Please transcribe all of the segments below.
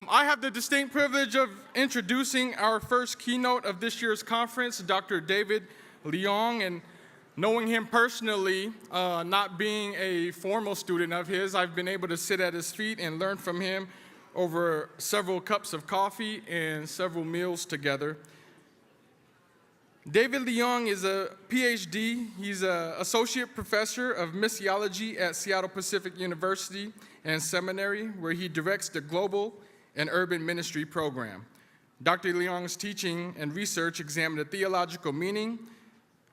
I have the distinct privilege of introducing our first keynote of this year's conference, Dr. David Leong, and knowing him personally, not being a formal student of his, I've been able to sit at his feet and learn from him over several cups of coffee and several meals together. David Leong is a Ph.D. He's an Associate Professor of Missiology at Seattle Pacific University and Seminary, where he directs the Global and Urban Ministry program. Dr. Leong's teaching and research examine the theological meaning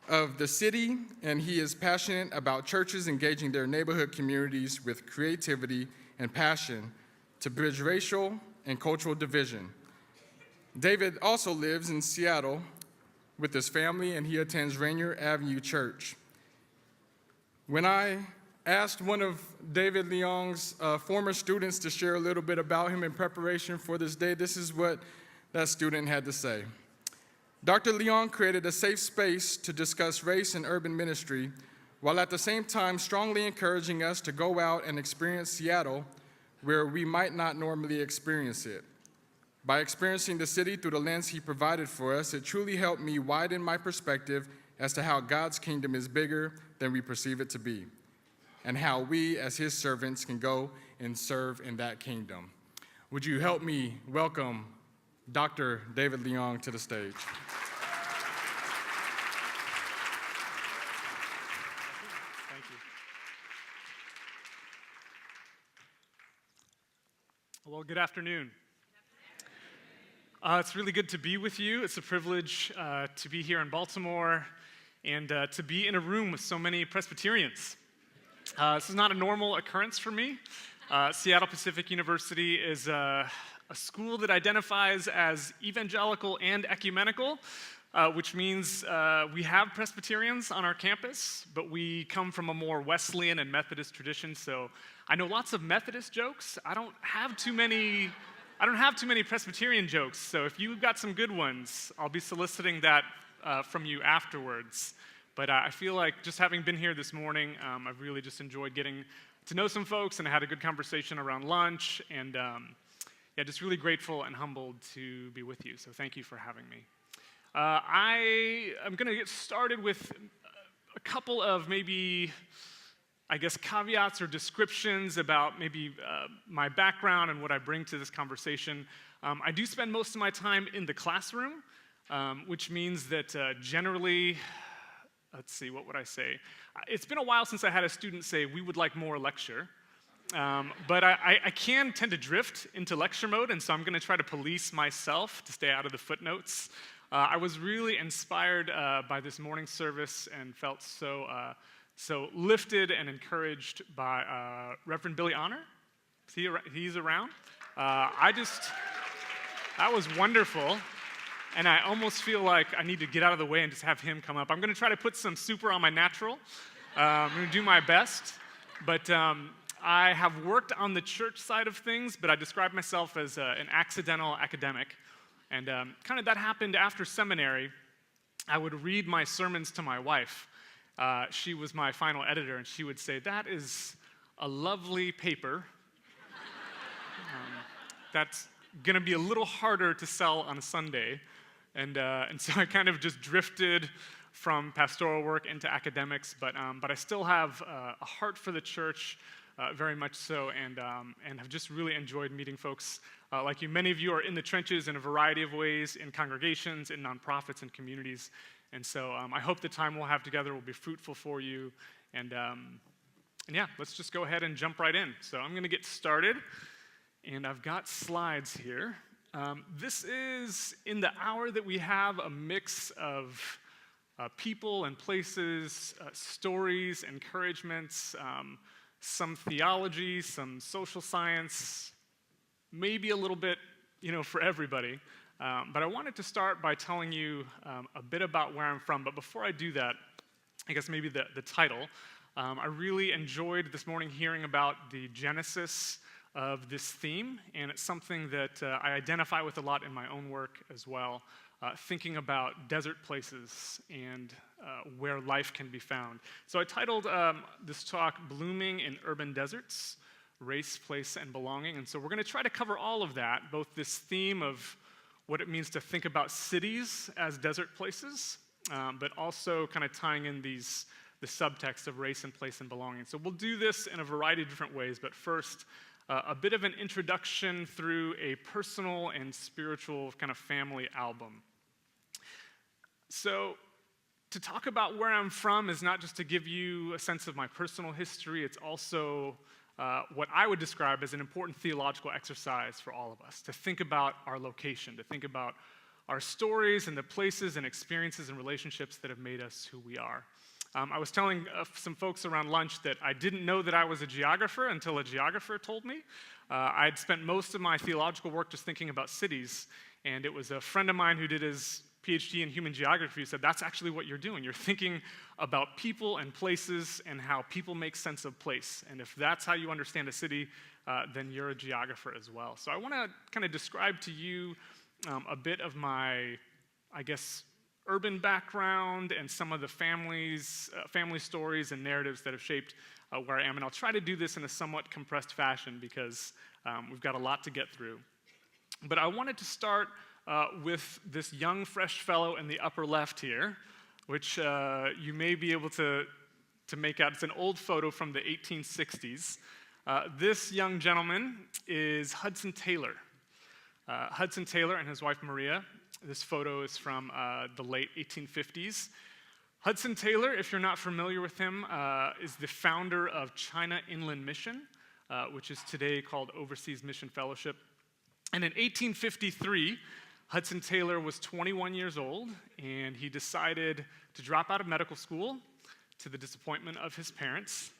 of the city, and he is passionate about churches engaging their neighborhood communities with creativity and passion to bridge racial and cultural division. David also lives in Seattle with his family, and he attends Rainier Avenue Church. When I asked one of David Leong's former students to share a little bit about him in preparation for this day, this is what that student had to say. Dr. Leong created a safe space to discuss race and urban ministry, while at the same time strongly encouraging us to go out and experience Seattle where we might not normally experience it. By experiencing the city through the lens he provided for us, it truly helped me widen my perspective as to how God's kingdom is bigger than we perceive it to be, and how we as his servants can go and serve in that kingdom. Would you help me welcome Dr. David Leong to the stage? Thank you. Well, good afternoon. It's really good to be with you. It's a privilege to be here in Baltimore and to be in a room with so many Presbyterians. This is not a normal occurrence for me. Seattle Pacific University is a school that identifies as evangelical and ecumenical, which means we have Presbyterians on our campus, but we come from a more Wesleyan and Methodist tradition, so I know lots of Methodist jokes. I don't have too many Presbyterian jokes, so if you've got some good ones, I'll be soliciting that from you afterwards. But I feel like just having been here this morning, I've really just enjoyed getting to know some folks, and I had a good conversation around lunch, and just really grateful and humbled to be with you, so thank you for having me. I am going to get started with a couple of maybe, caveats or descriptions about maybe my background and what I bring to this conversation. I do spend most of my time in the classroom, which means that generally, let's see, what would I say? It's been a while since I had a student say, we would like more lecture. But I can tend to drift into lecture mode, and so I'm going to try to police myself to stay out of the footnotes. I was really inspired by this morning's service and felt so lifted and encouraged by Reverend Billy Honor. He's around. That was wonderful, and I almost feel like I need to get out of the way and just have him come up. I'm going to try to put some super on my natural. I'm going to do my best, but I have worked on the church side of things, but I describe myself as an accidental academic, and kind of that happened after seminary. I would read my sermons to my wife. She was my final editor, and she would say, that is a lovely paper. That's going to be a little harder to sell on a Sunday. And so I kind of just drifted from pastoral work into academics, but I still have a heart for the church, very much so, and have just really enjoyed meeting folks like you. Many of you are in the trenches in a variety of ways, in congregations, in nonprofits, and communities. And so I hope the time we'll have together will be fruitful for you. And yeah, let's just go ahead and jump right in. So I'm going to get started, and I've got slides here. This is, in the hour that we have, a mix of people and places, stories, encouragements, some theology, some social science, maybe a little bit, for everybody. But I wanted to start by telling you a bit about where I'm from. But before I do that, I guess maybe the title. I really enjoyed this morning hearing about the genesis of this theme, and it's something that I identify with a lot in my own work as well, thinking about desert places and where life can be found. So I titled this talk, Blooming in Urban Deserts, race, place, and belonging. And so we're going to try to cover all of that, both this theme of what it means to think about cities as desert places, but also kind of tying in the subtext of race and place and belonging. So we'll do this in a variety of different ways, but first, a bit of an introduction through a personal and spiritual kind of family album. So to talk about where I'm from is not just to give you a sense of my personal history, it's also what I would describe as an important theological exercise for all of us, to think about our location, to think about our stories and the places and experiences and relationships that have made us who we are. I was telling some folks around lunch that I didn't know that I was a geographer until a geographer told me. I'd spent most of my theological work just thinking about cities, and it was a friend of mine who did his Ph.D. in human geography who said, that's actually what you're doing. You're thinking about people and places and how people make sense of place. And if that's how you understand a city, then you're a geographer as well. So I want to kind of describe to you a bit of my, I guess, urban background and some of the family stories and narratives that have shaped where I am. And I'll try to do this in a somewhat compressed fashion because we've got a lot to get through. But I wanted to start with this young, fresh fellow in the upper left here, which you may be able to make out. It's an old photo from the 1860s. This young gentleman is Hudson Taylor. Hudson Taylor and his wife Maria. This photo is from the late 1850s. Hudson Taylor, if you're not familiar with him, is the founder of China Inland Mission, which is today called Overseas Mission Fellowship. And in 1853, Hudson Taylor was 21 years old, and he decided to drop out of medical school to the disappointment of his parents.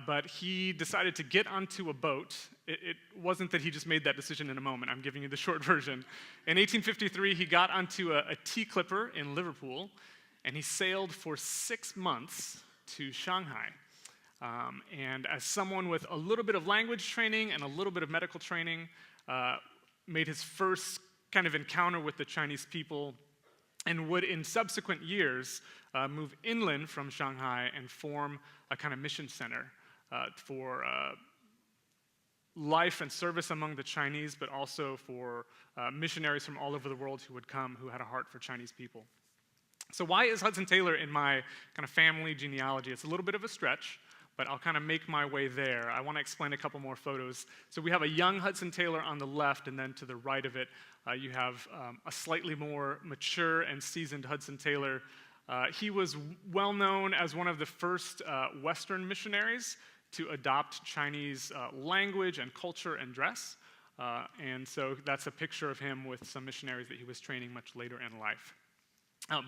But he decided to get onto a boat. It wasn't that he just made that decision in a moment. I'm giving you the short version. In 1853, he got onto a tea clipper in Liverpool, and he sailed for 6 months to Shanghai. And as someone with a little bit of language training and a little bit of medical training, made his first kind of encounter with the Chinese people and would, in subsequent years, move inland from Shanghai and form a kind of mission center for life and service among the Chinese, but also for missionaries from all over the world who would come, who had a heart for Chinese people. So why is Hudson Taylor in my kind of family genealogy? It's a little bit of a stretch, but I'll kind of make my way there. I want to explain a couple more photos. So we have a young Hudson Taylor on the left, and then to the right of it, you have a slightly more mature and seasoned Hudson Taylor. He was well known as one of the first Western missionaries to adopt Chinese language and culture and dress. And so that's a picture of him with some missionaries that he was training much later in life.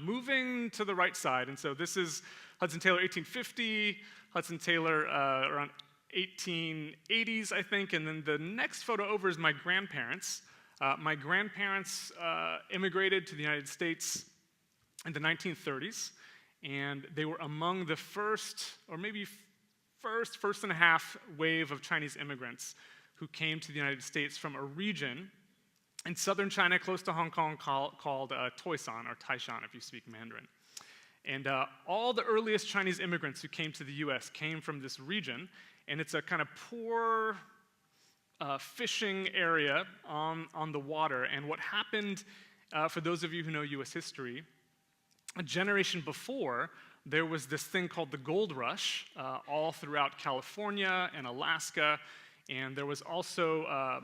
Moving to the right side, and so this is Hudson Taylor 1850, Hudson Taylor around 1880s, I think, and then the next photo over is my grandparents. My grandparents immigrated to the United States in the 1930s, and they were among the first, or maybe first and a half wave of Chinese immigrants who came to the United States from a region in southern China, close to Hong Kong, called Toisan, or Taishan, if you speak Mandarin. And all the earliest Chinese immigrants who came to the U.S. came from this region, and it's a kind of poor fishing area on the water. And what happened, for those of you who know U.S. history, a generation before, there was this thing called the Gold Rush all throughout California and Alaska, and there was also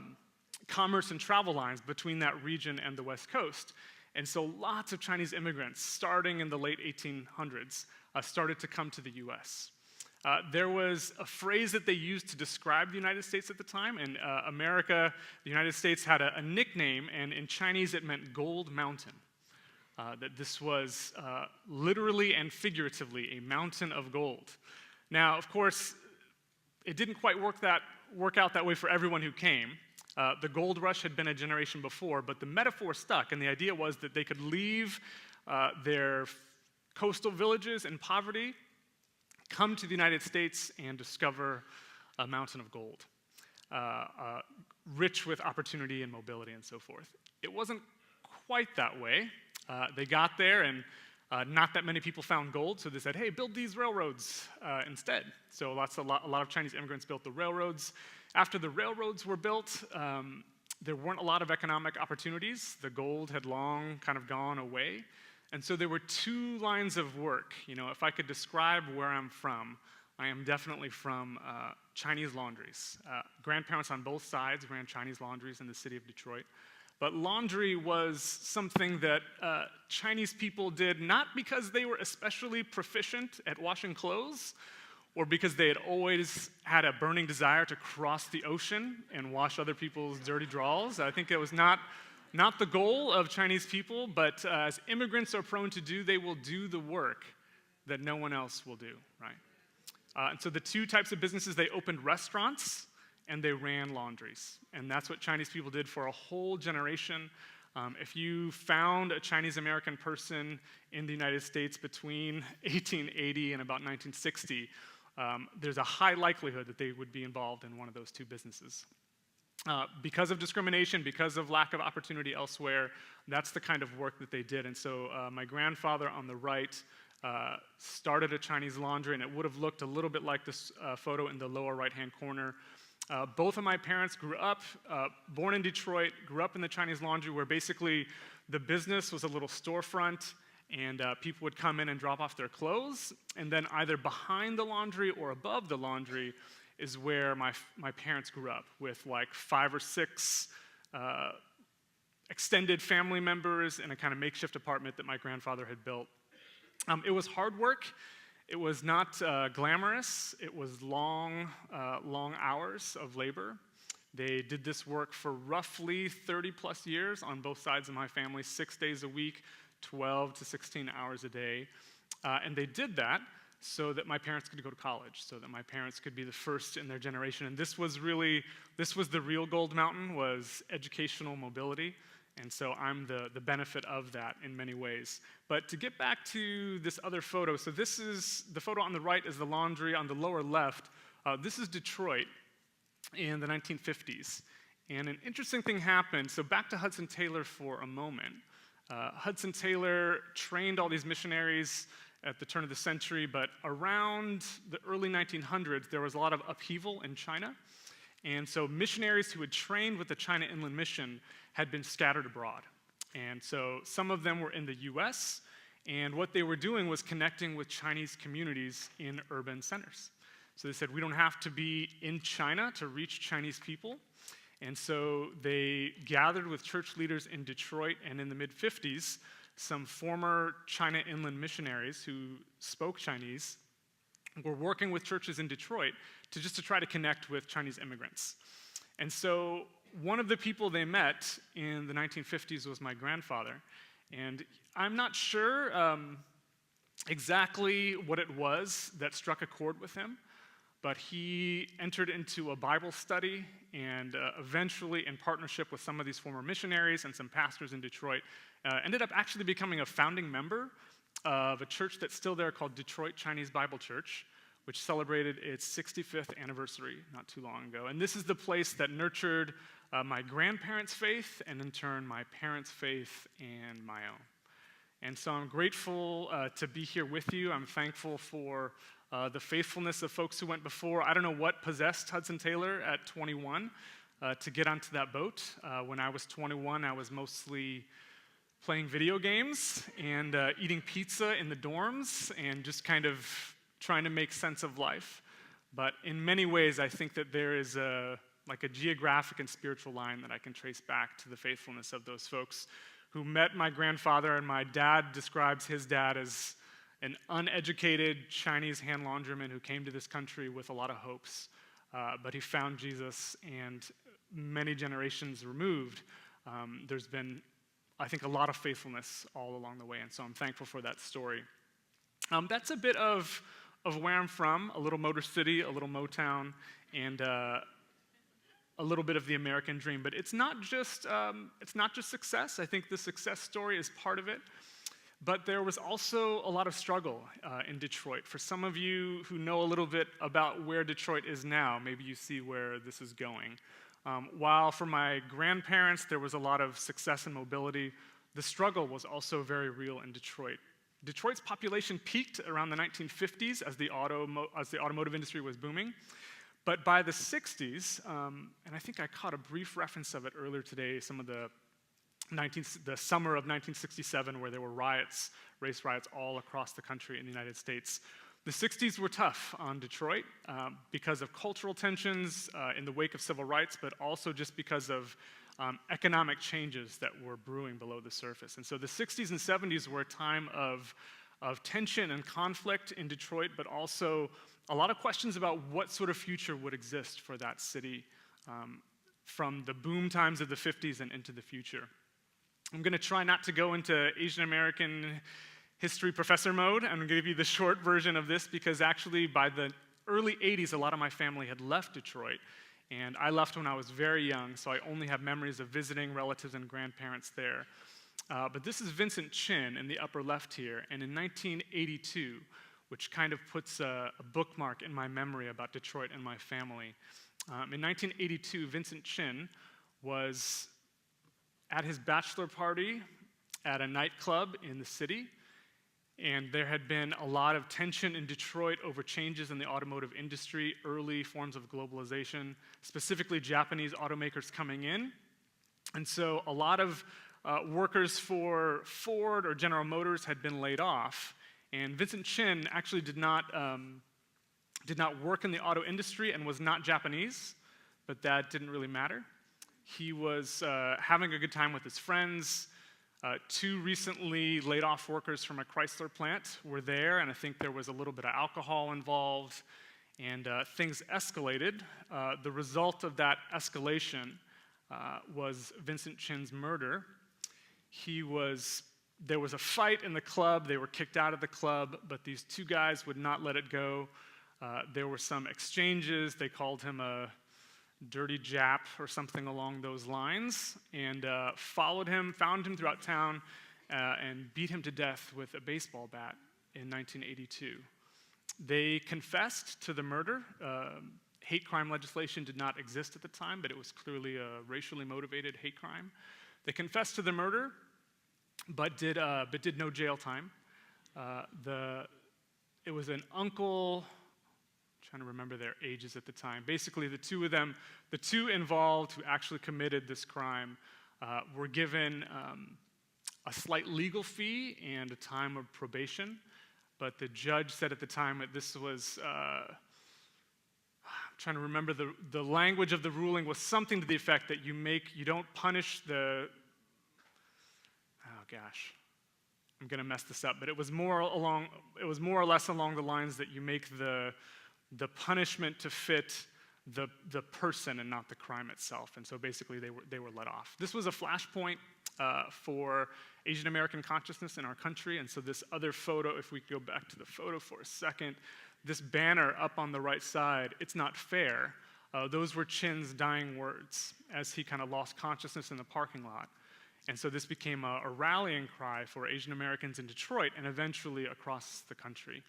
commerce and travel lines between that region and the West Coast. And so lots of Chinese immigrants, starting in the late 1800s, started to come to the U.S. There was a phrase that they used to describe the United States at the time. In America, the United States had a nickname, and in Chinese it meant Gold Mountain. That this was literally and figuratively a mountain of gold. Now, of course, it didn't quite work out that way for everyone who came. The gold rush had been a generation before, but the metaphor stuck, and the idea was that they could leave their coastal villages in poverty, come to the United States, and discover a mountain of gold, rich with opportunity and mobility and so forth. It wasn't quite that way. They got there, and Not that many people found gold, so they said, hey, build these railroads instead. So a lot of Chinese immigrants built the railroads. After the railroads were built, there weren't a lot of economic opportunities. The gold had long kind of gone away. And so there were two lines of work. You know, if I could describe where I'm from, I am definitely from Chinese laundries. Grandparents on both sides ran Chinese laundries in the city of Detroit. But laundry was something that Chinese people did not because they were especially proficient at washing clothes or because they had always had a burning desire to cross the ocean and wash other people's dirty drawers. I think it was not the goal of Chinese people, but as immigrants are prone to do, they will do the work that no one else will do, right? And so the two types of businesses, they opened restaurants and they ran laundries. And that's what Chinese people did for a whole generation. If you found a Chinese American person in the United States between 1880 and about 1960, there's a high likelihood that they would be involved in one of those two businesses. Because of discrimination, because of lack of opportunity elsewhere, that's the kind of work that they did. And so my grandfather on the right started a Chinese laundry, and it would have looked a little bit like this photo in the lower right-hand corner. Both of my parents grew up, born in Detroit, grew up in the Chinese laundry where basically the business was a little storefront and people would come in and drop off their clothes. And then either behind the laundry or above the laundry is where my parents grew up with like 5 or 6 extended family members in a kind of makeshift apartment that my grandfather had built. It was hard work. It was not glamorous. It was long hours of labor. They did this work for roughly 30 plus years on both sides of my family, 6 days a week, 12 to 16 hours a day. And they did that so that my parents could go to college, so that my parents could be the first in their generation. And this was the real gold mountain, was educational mobility. And so I'm the benefit of that in many ways. But to get back to this other photo, so this is, the photo on the right is the laundry. On the lower left, this is Detroit in the 1950s. And an interesting thing happened. So back to Hudson Taylor for a moment. Hudson Taylor trained all these missionaries at the turn of the century, but around the early 1900s, there was a lot of upheaval in China. And so missionaries who had trained with the China Inland Mission had been scattered abroad. And so some of them were in the US, and what they were doing was connecting with Chinese communities in urban centers. So they said, we don't have to be in China to reach Chinese people. And so they gathered with church leaders in Detroit, and in the mid-50s, some former China Inland missionaries who spoke Chinese were working with churches in Detroit to try to connect with Chinese immigrants. And so one of the people they met in the 1950s was my grandfather. And I'm not sure exactly what it was that struck a chord with him, but he entered into a Bible study and eventually, in partnership with some of these former missionaries and some pastors in Detroit, ended up actually becoming a founding member of a church that's still there called Detroit Chinese Bible Church, which celebrated its 65th anniversary not too long ago. And this is the place that nurtured my grandparents' faith, and in turn, my parents' faith and my own. And so I'm grateful to be here with you. I'm thankful for the faithfulness of folks who went before. I don't know what possessed Hudson Taylor at 21 to get onto that boat. When I was 21, I was mostly playing video games and eating pizza in the dorms and just kind of trying to make sense of life. But in many ways, I think that there is a geographic and spiritual line that I can trace back to the faithfulness of those folks who met my grandfather, and my dad describes his dad as an uneducated Chinese hand laundryman who came to this country with a lot of hopes. But he found Jesus, and many generations removed, there's been, I think, a lot of faithfulness all along the way, and so I'm thankful for that story. That's a bit of where I'm from, a little Motor City, a little Motown, and a little bit of the American dream. But it's not just success. I think the success story is part of it. But there was also a lot of struggle in Detroit. For some of you who know a little bit about where Detroit is now, maybe you see where this is going. While for my grandparents there was a lot of success and mobility, the struggle was also very real in Detroit. Detroit's population peaked around the 1950s as the automotive industry was booming. But by the 60s, and I think I caught a brief reference of it earlier today, some of the summer of 1967, where there were riots, race riots all across the country in the United States. The 60s were tough on Detroit because of cultural tensions in the wake of civil rights, but also just because of economic changes that were brewing below the surface. And so the 60s and 70s were a time of tension and conflict in Detroit, but also a lot of questions about what sort of future would exist for that city from the boom times of the 50s and into the future. I'm going to try not to go into Asian American history professor mode. I'm going to give you the short version of this because actually by the early 80s, a lot of my family had left Detroit. And I left when I was very young, so I only have memories of visiting relatives and grandparents there. But this is Vincent Chin in the upper left here. And in 1982, which kind of puts a bookmark in my memory about Detroit and my family. In 1982, Vincent Chin was at his bachelor party at a nightclub in the city, and there had been a lot of tension in Detroit over changes in the automotive industry, early forms of globalization, specifically Japanese automakers coming in. And so a lot of workers for Ford or General Motors had been laid off, and Vincent Chin actually did not work in the auto industry and was not Japanese, but that didn't really matter. He was having a good time with his friends. Two recently laid off workers from a Chrysler plant were there, and I think there was a little bit of alcohol involved, and things escalated. The result of that escalation was Vincent Chin's murder. There was a fight in the club. They were kicked out of the club, but these two guys would not let it go. There were some exchanges. They called him a dirty Jap or something along those lines, and found him throughout town, and beat him to death with a baseball bat in 1982. They confessed to the murder. Hate crime legislation did not exist at the time, but it was clearly a racially motivated hate crime. They confessed to the murder, but did no jail time. It was an uncle. Trying to remember their ages at the time. Basically, the two involved who actually committed this crime were given a slight legal fee and a time of probation, but the judge said at the time that this was, I'm trying to remember the language of the ruling was something to the effect that you don't punish oh gosh, I'm gonna mess this up, but it was more or less along the lines that you make the punishment to fit the person and not the crime itself. And so basically they were let off. This was a flashpoint for Asian American consciousness in our country. And so this other photo, if we go back to the photo for a second, this banner up on the right side, "It's not fair," those were Chin's dying words as he kind of lost consciousness in the parking lot. And so this became a rallying cry for Asian Americans in Detroit and eventually across the country.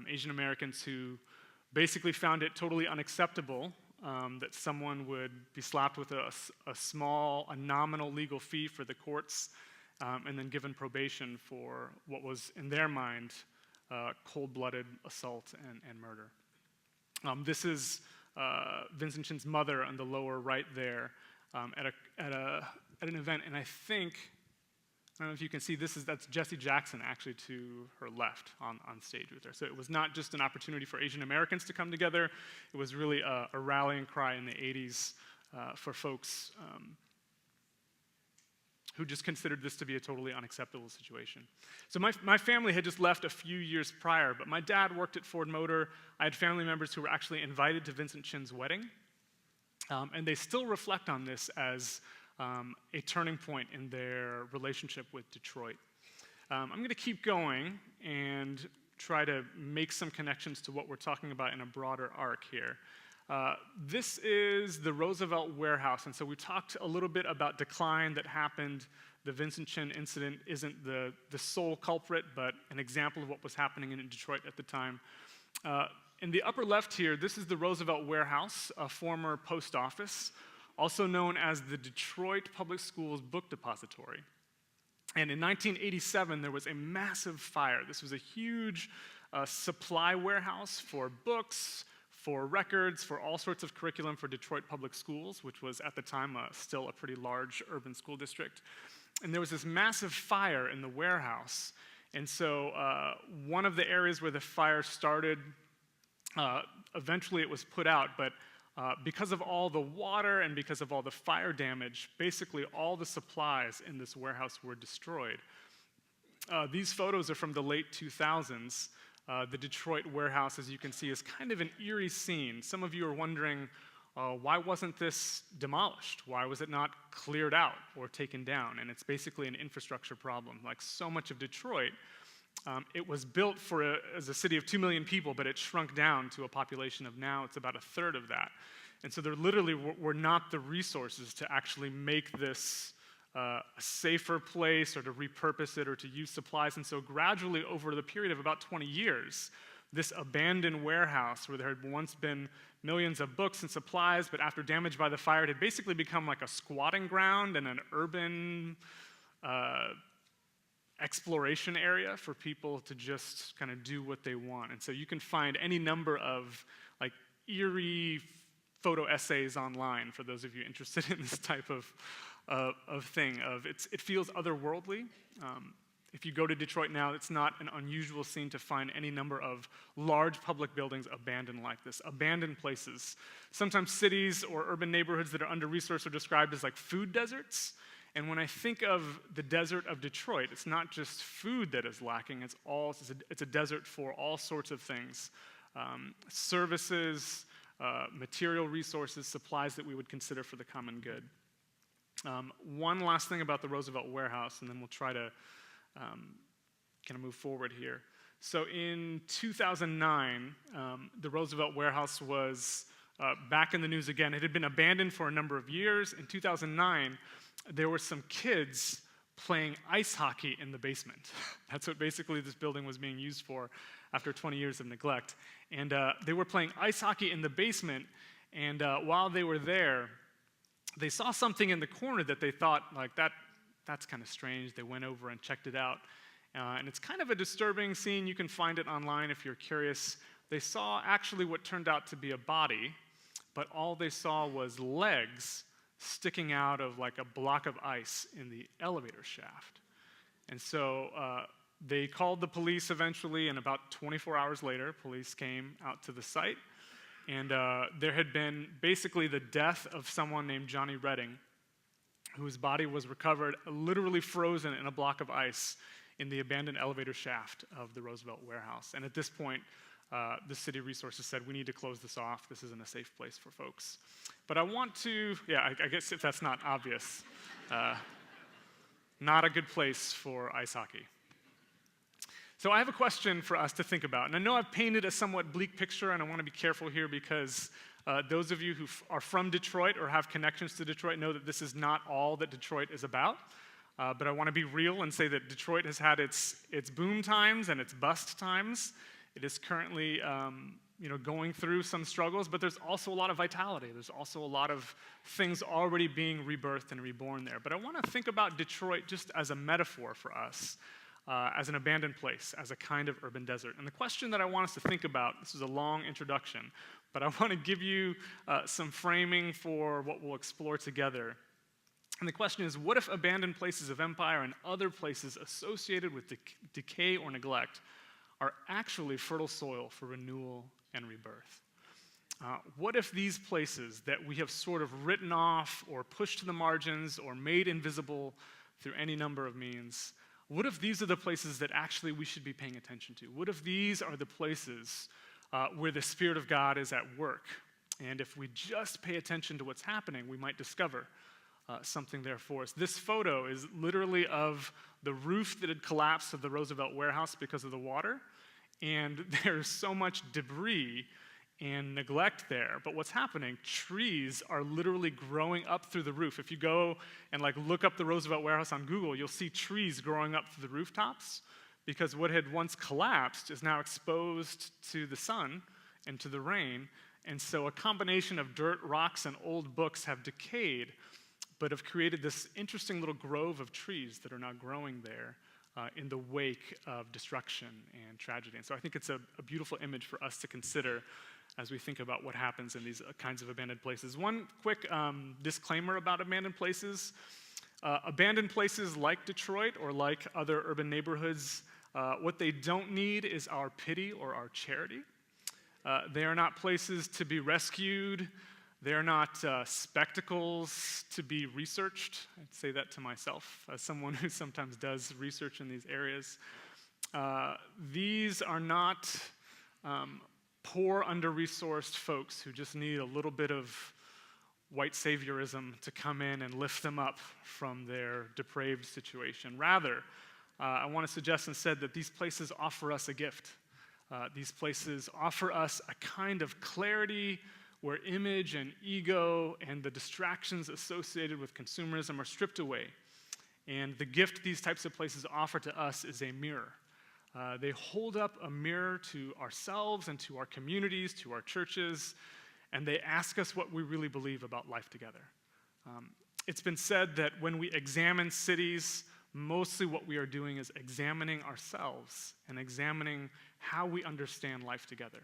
Asian Americans who basically found it totally unacceptable that someone would be slapped with a nominal legal fee for the courts and then given probation for what was, in their mind, cold-blooded assault and murder. This is Vincent Chin's mother on the lower right there at an event, and I don't know if you can see, that's Jesse Jackson actually to her left on stage with her. So it was not just an opportunity for Asian Americans to come together, it was really a rallying cry in the 80s for folks who just considered this to be a totally unacceptable situation. So my family had just left a few years prior, but my dad worked at Ford Motor. I had family members who were actually invited to Vincent Chin's wedding, and they still reflect on this as a turning point in their relationship with Detroit. I'm going to keep going and try to make some connections to what we're talking about in a broader arc here. This is the Roosevelt Warehouse, and so we talked a little bit about decline that happened. The Vincent Chin incident isn't the sole culprit, but an example of what was happening in Detroit at the time. In the upper left here, this is the Roosevelt Warehouse, a former post office, also known as the Detroit Public Schools Book Depository. And in 1987, there was a massive fire. This was a huge supply warehouse for books, for records, for all sorts of curriculum for Detroit Public Schools, which was at the time still a pretty large urban school district. And there was this massive fire in the warehouse. And so one of the areas where the fire started, eventually it was put out, but because of all the water and because of all the fire damage, basically all the supplies in this warehouse were destroyed. These photos are from the late 2000s. The Detroit warehouse, as you can see, is kind of an eerie scene. Some of you are wondering, why wasn't this demolished? Why was it not cleared out or taken down? And it's basically an infrastructure problem. Like so much of Detroit, it was built as a city of 2 million people, but it shrunk down to a population of now, it's about a third of that. And so there literally were not the resources to actually make this a safer place or to repurpose it or to use supplies. And so gradually, over the period of about 20 years, this abandoned warehouse where there had once been millions of books and supplies, but after damage by the fire, it had basically become like a squatting ground and an urban exploration area for people to just kind of do what they want. And so you can find any number of like eerie photo essays online for those of you interested in this type of thing. It feels otherworldly. If you go to Detroit now, it's not an unusual scene to find any number of large public buildings abandoned like this, abandoned places. Sometimes cities or urban neighborhoods that are under-resourced are described as like food deserts. And when I think of the desert of Detroit, it's not just food that is lacking, it's a desert for all sorts of things. Services, material resources, supplies that we would consider for the common good. One last thing about the Roosevelt Warehouse, and then we'll try to kind of move forward here. So in 2009, the Roosevelt Warehouse was back in the news again. It had been abandoned for a number of years. In 2009, there were some kids playing ice hockey in the basement. That's what basically this building was being used for after 20 years of neglect. And they were playing ice hockey in the basement, and while they were there, they saw something in the corner that they thought, like, that's kind of strange. They went over and checked it out. And it's kind of a disturbing scene. You can find it online if you're curious. They saw actually what turned out to be a body, but all they saw was legs sticking out of like a block of ice in the elevator shaft. And so they called the police eventually, and about 24 hours later, police came out to the site. And there had been basically the death of someone named Johnny Redding, whose body was recovered literally frozen in a block of ice in the abandoned elevator shaft of the Roosevelt Warehouse. And at this point, the city resources said, we need to close this off. This isn't a safe place for folks. But I want to, I guess if that's not obvious, not a good place for ice hockey. So I have a question for us to think about. And I know I've painted a somewhat bleak picture, and I want to be careful here because those of you who are from Detroit or have connections to Detroit know that this is not all that Detroit is about. But I want to be real and say that Detroit has had its boom times and its bust times. It is currently going through some struggles, but there's also a lot of vitality. There's also a lot of things already being rebirthed and reborn there. But I want to think about Detroit just as a metaphor for us, as an abandoned place, as a kind of urban desert. And the question that I want us to think about, this is a long introduction, but I want to give you some framing for what we'll explore together. And the question is, what if abandoned places of empire and other places associated with decay or neglect are actually fertile soil for renewal and rebirth? What if these places that we have sort of written off or pushed to the margins or made invisible through any number of means, what if these are the places that actually we should be paying attention to? What if these are the places where the Spirit of God is at work? And if we just pay attention to what's happening, we might discover something there for us. This photo is literally of the roof that had collapsed of the Roosevelt Warehouse because of the water. And there's so much debris and neglect there. But what's happening, trees are literally growing up through the roof. If you go and look up the Roosevelt Warehouse on Google, you'll see trees growing up through the rooftops because what had once collapsed is now exposed to the sun and to the rain. And so a combination of dirt, rocks, and old books have decayed. but have created this interesting little grove of trees that are now growing there in the wake of destruction and tragedy. And so I think it's a beautiful image for us to consider as we think about what happens in these kinds of abandoned places. One quick disclaimer about abandoned places. Abandoned places like Detroit or like other urban neighborhoods, what they don't need is our pity or our charity. They are not places to be rescued. They are not spectacles to be researched. I'd say that to myself as someone who sometimes does research in these areas. These are not poor, under-resourced folks who just need a little bit of white saviorism to come in and lift them up from their depraved situation. Rather, I want to suggest instead that these places offer us a gift. These places offer us a kind of clarity where image and ego and the distractions associated with consumerism are stripped away. And the gift these types of places offer to us is a mirror. They hold up a mirror to ourselves and to our communities, to our churches, and they ask us what we really believe about life together. It's been said that when we examine cities, mostly what we are doing is examining ourselves and examining how we understand life together.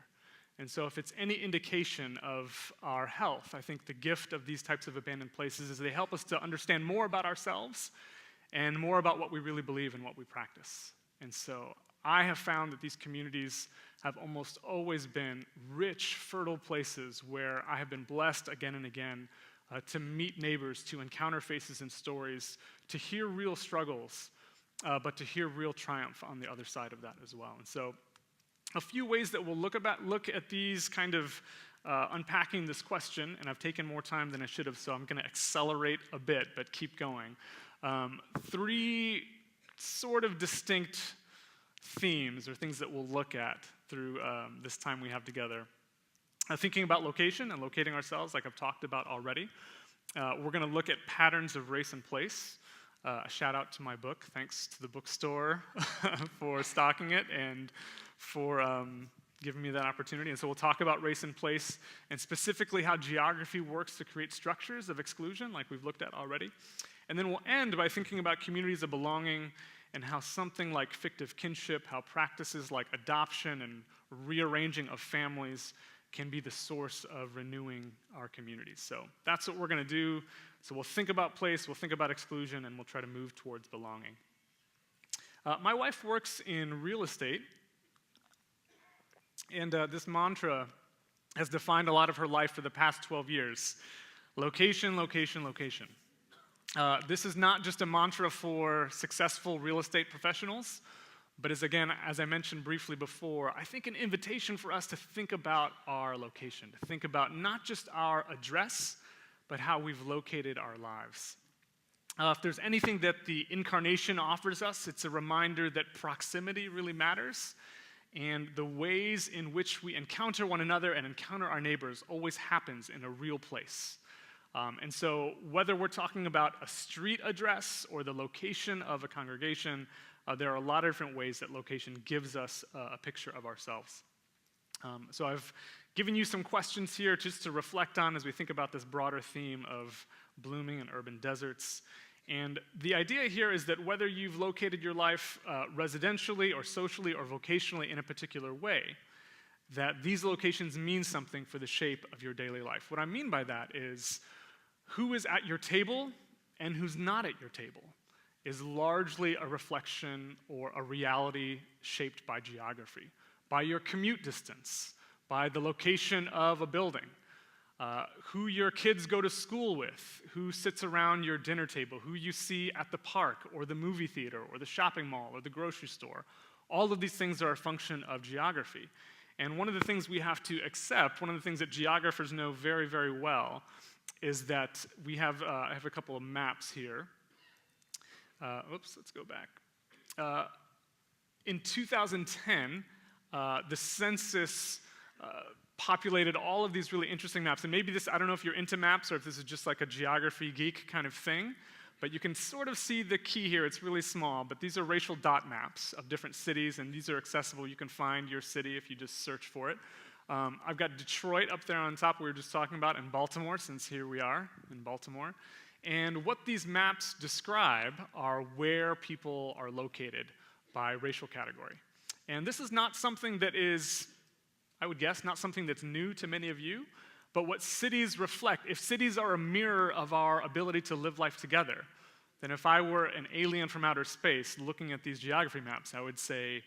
And so if it's any indication of our health, I think the gift of these types of abandoned places is they help us to understand more about ourselves and more about what we really believe and what we practice. And so I have found that these communities have almost always been rich, fertile places where I have been blessed again and again to meet neighbors, to encounter faces and stories, to hear real struggles, but to hear real triumph on the other side of that as well. And so a few ways that we'll look at these kind of unpacking this question, and I've taken more time than I should have, so I'm going to accelerate a bit, but keep going. Three sort of distinct themes or things that we'll look at through this time we have together. Thinking about location and locating ourselves, like I've talked about already. We're going to look at patterns of race and place. A shout out to my book. Thanks to the bookstore for stocking it and for giving me that opportunity. And so we'll talk about race and place and specifically how geography works to create structures of exclusion, like we've looked at already. And then we'll end by thinking about communities of belonging and how something like fictive kinship, how practices like adoption and rearranging of families can be the source of renewing our communities. So that's what we're going to do. So we'll think about place, we'll think about exclusion, and we'll try to move towards belonging. My wife works in real estate, and this mantra has defined a lot of her life for the past 12 years. Location, location, location. This is not just a mantra for successful real estate professionals, but is, again, as I mentioned briefly before, I think an invitation for us to think about our location, to think about not just our address, but how we've located our lives. If there's anything that the incarnation offers us, it's a reminder that proximity really matters, and the ways in which we encounter one another and encounter our neighbors always happens in a real place. And so whether we're talking about a street address or the location of a congregation, there are a lot of different ways that location gives us a picture of ourselves. So I've given you some questions here just to reflect on as we think about this broader theme of blooming in urban deserts. And the idea here is that whether you've located your life residentially or socially or vocationally in a particular way, that these locations mean something for the shape of your daily life. What I mean by that is who is at your table and who's not at your table is largely a reflection or a reality shaped by geography, by your commute distance, by the location of a building, who your kids go to school with, who sits around your dinner table, who you see at the park or the movie theater or the shopping mall or the grocery store. All of these things are a function of geography. And one of the things we have to accept, one of the things that geographers know very, very well, is that we have, I have a couple of maps here. Let's go back. In 2010, the census populated all of these really interesting maps. And maybe this, I don't know if you're into maps or if this is just like a geography geek kind of thing, but you can sort of see the key here. It's really small, but these are racial dot maps of different cities, and these are accessible. You can find your city if you just search for it. I've got Detroit up there on top we were just talking about, and Baltimore, since here we are in Baltimore. And what these maps describe are where people are located by racial category. And this is not something that is, I would guess, not something that's new to many of you, but what cities reflect. If cities are a mirror of our ability to live life together, then if I were an alien from outer space looking at these geography maps, I would say,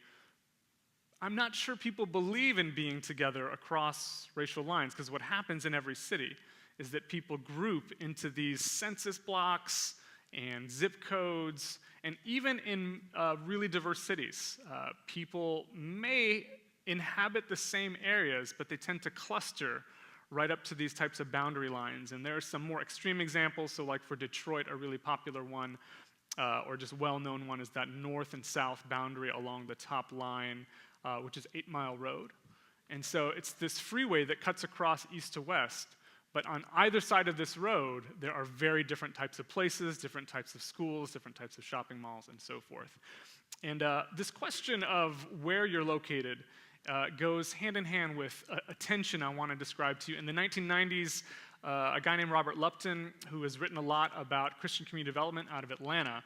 I'm not sure people believe in being together across racial lines, because what happens in every city is that people group into these census blocks and zip codes, and even in really diverse cities, people may inhabit the same areas, but they tend to cluster right up to these types of boundary lines. And there are some more extreme examples. So like for Detroit, a really popular one, or just well-known one, is that north and south boundary along the top line, which is 8 Mile Road. And so it's this freeway that cuts across east to west, but on either side of this road, there are very different types of places, different types of schools, different types of shopping malls, and so forth. And this question of where you're located goes hand in hand with a tension I want to describe to you. In the 1990s, a guy named Robert Lupton, who has written a lot about Christian community development out of Atlanta,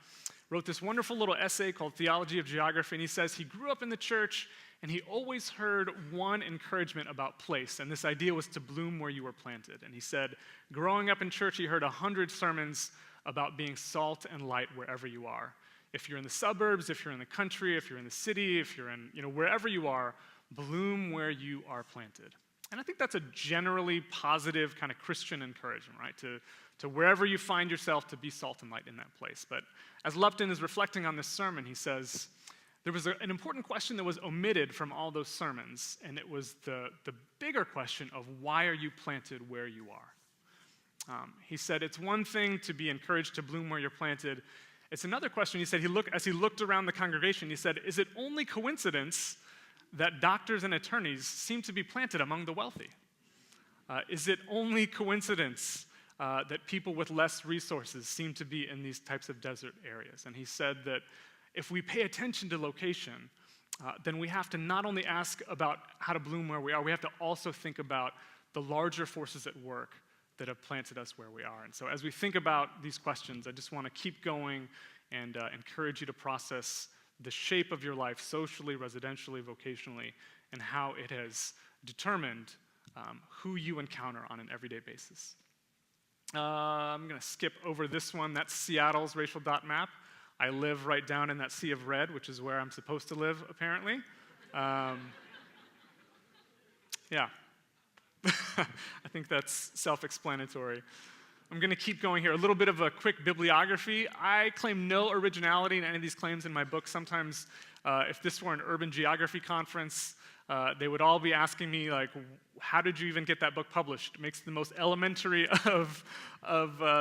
wrote this wonderful little essay called Theology of Geography, and he says he grew up in the church, and he always heard one encouragement about place, and this idea was to bloom where you were planted. And he said, growing up in church, he heard 100 sermons about being salt and light wherever you are. If you're in the suburbs, if you're in the country, if you're in the city, if you're in, wherever you are, bloom where you are planted. And I think that's a generally positive kind of Christian encouragement, right? To wherever you find yourself, to be salt and light in that place. But as Lupton is reflecting on this sermon, he says, there was an important question that was omitted from all those sermons, and it was the bigger question of why are you planted where you are? He said, it's one thing to be encouraged to bloom where you're planted. It's another question. He said, as he looked around the congregation, he said, is it only coincidence that doctors and attorneys seem to be planted among the wealthy? Is it only coincidence that people with less resources seem to be in these types of desert areas? And he said that if we pay attention to location, then we have to not only ask about how to bloom where we are, we have to also think about the larger forces at work that have planted us where we are. And so as we think about these questions, I just want to keep going and encourage you to process the shape of your life socially, residentially, vocationally, and how it has determined who you encounter on an everyday basis. I'm going to skip over this one. That's Seattle's racial dot map. I live right down in that sea of red, which is where I'm supposed to live, apparently. Yeah. I think that's self-explanatory. I'm going to keep going here. A little bit of a quick bibliography. I claim no originality in any of these claims in my book. Sometimes, if this were an urban geography conference, they would all be asking me, like, how did you even get that book published? It makes the most elementary of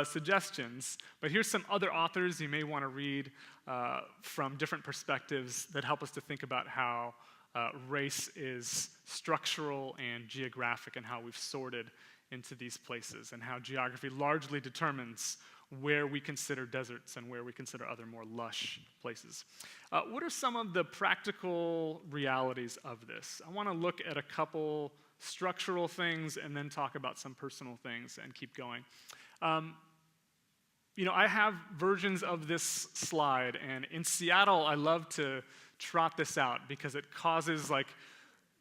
suggestions. But here's some other authors you may want to read from different perspectives that help us to think about how race is structural and geographic and how we've sorted into these places and how geography largely determines where we consider deserts and where we consider other more lush places. What are some of the practical realities of this? I want to look at a couple structural things and then talk about some personal things and keep going. I have versions of this slide, and in Seattle, I love to trot this out because it causes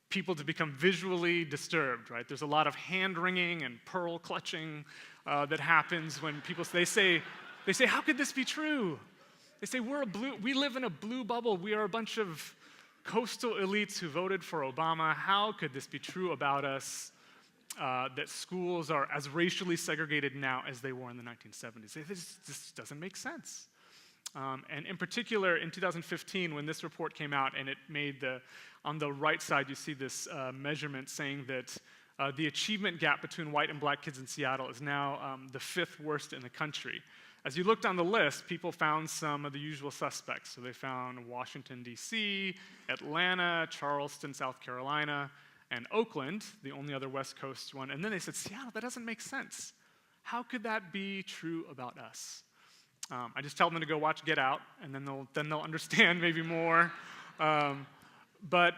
people to become visually disturbed, right? There's a lot of hand-wringing and pearl clutching that happens when people, they say, how could this be true? They say, we live in a blue bubble. We are a bunch of coastal elites who voted for Obama. How could this be true about us, that schools are as racially segregated now as they were in the 1970s? This doesn't make sense. And in particular, in 2015, when this report came out, and it made on the right side, you see this measurement saying that the achievement gap between white and black kids in Seattle is now the 5th worst in the country. As you looked on the list, people found some of the usual suspects. So they found Washington, D.C., Atlanta, Charleston, South Carolina, and Oakland, the only other West Coast one. And then they said, Seattle, that doesn't make sense. How could that be true about us? I just tell them to go watch Get Out, and then they'll understand maybe more. But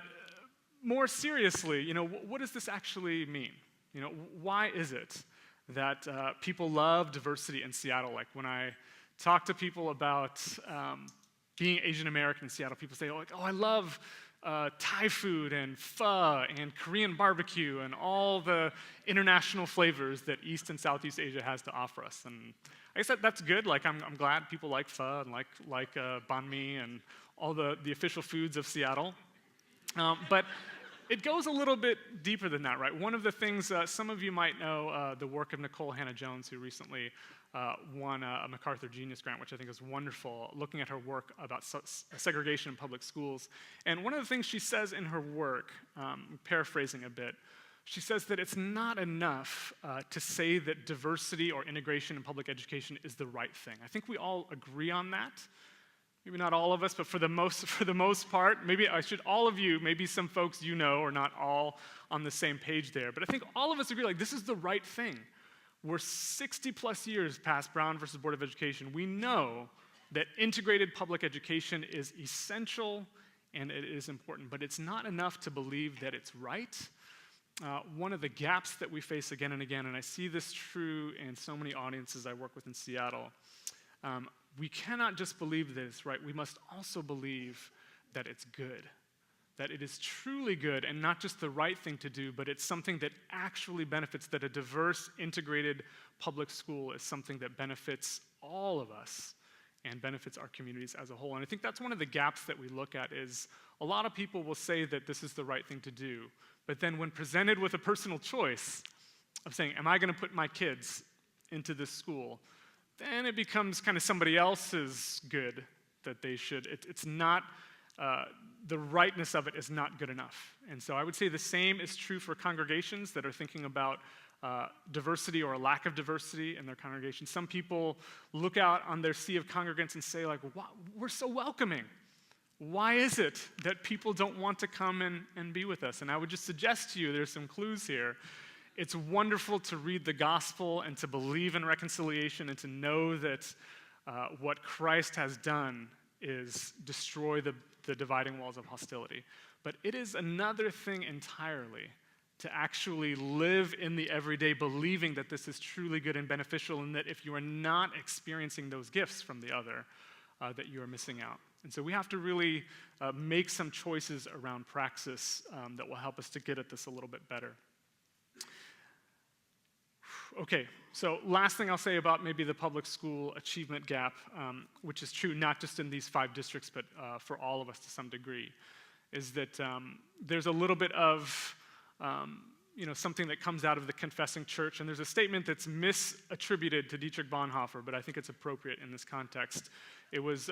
more seriously, what does this actually mean? Why is it that people love diversity in Seattle. Like when I talk to people about being Asian American in Seattle, people say, oh, I love Thai food and pho and Korean barbecue and all the international flavors that East and Southeast Asia has to offer us. And I guess that's good. Like I'm glad people like pho and like banh mi and all the official foods of Seattle. But it goes a little bit deeper than that, right? One of the things, some of you might know the work of Nicole Hannah-Jones, who recently won a MacArthur Genius Grant, which I think is wonderful, looking at her work about segregation in public schools. And one of the things she says in her work, paraphrasing a bit, she says that it's not enough to say that diversity or integration in public education is the right thing. I think we all agree on that. Maybe not all of us, but for the most part, maybe all of you, maybe some folks you know are not all on the same page there. But I think all of us agree, like, this is the right thing. We're 60 plus years past Brown versus Board of Education. We know that integrated public education is essential and it is important, but it's not enough to believe that it's right. One of the gaps that we face again and again, and I see this true in so many audiences I work with in Seattle, we cannot just believe that it's right. We must also believe that it's good, that it is truly good and not just the right thing to do, but it's something that actually benefits, that a diverse, integrated public school is something that benefits all of us and benefits our communities as a whole. And I think that's one of the gaps that we look at is a lot of people will say that this is the right thing to do, but then when presented with a personal choice of saying, am I going to put my kids into this school, then it becomes kind of somebody else's good that they should. It's not, the rightness of it is not good enough. And so I would say the same is true for congregations that are thinking about diversity or a lack of diversity in their congregation. Some people look out on their sea of congregants and say, like, wow, we're so welcoming. Why is it that people don't want to come and be with us? And I would just suggest to you, there's some clues here. It's wonderful to read the gospel and to believe in reconciliation and to know that what Christ has done is destroy the dividing walls of hostility. But it is another thing entirely to actually live in the everyday believing that this is truly good and beneficial and that if you are not experiencing those gifts from the other, that you are missing out. And so we have to really make some choices around praxis that will help us to get at this a little bit better. Okay, so last thing I'll say about maybe the public school achievement gap, which is true not just in these 5 districts, but for all of us to some degree, is that there's a little bit of something that comes out of the confessing church, and there's a statement that's misattributed to Dietrich Bonhoeffer, but I think it's appropriate in this context. It was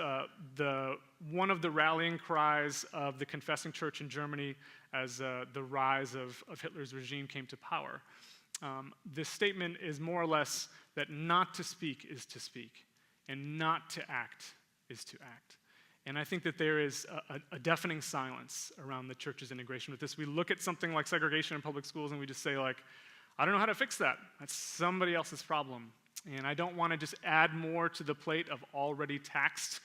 one of the rallying cries of the confessing church in Germany as the rise of Hitler's regime came to power. This statement is more or less that not to speak is to speak, and not to act is to act. And I think that there is a deafening silence around the church's integration with this. We look at something like segregation in public schools and we just say, like, I don't know how to fix that. That's somebody else's problem. And I don't want to just add more to the plate of already taxed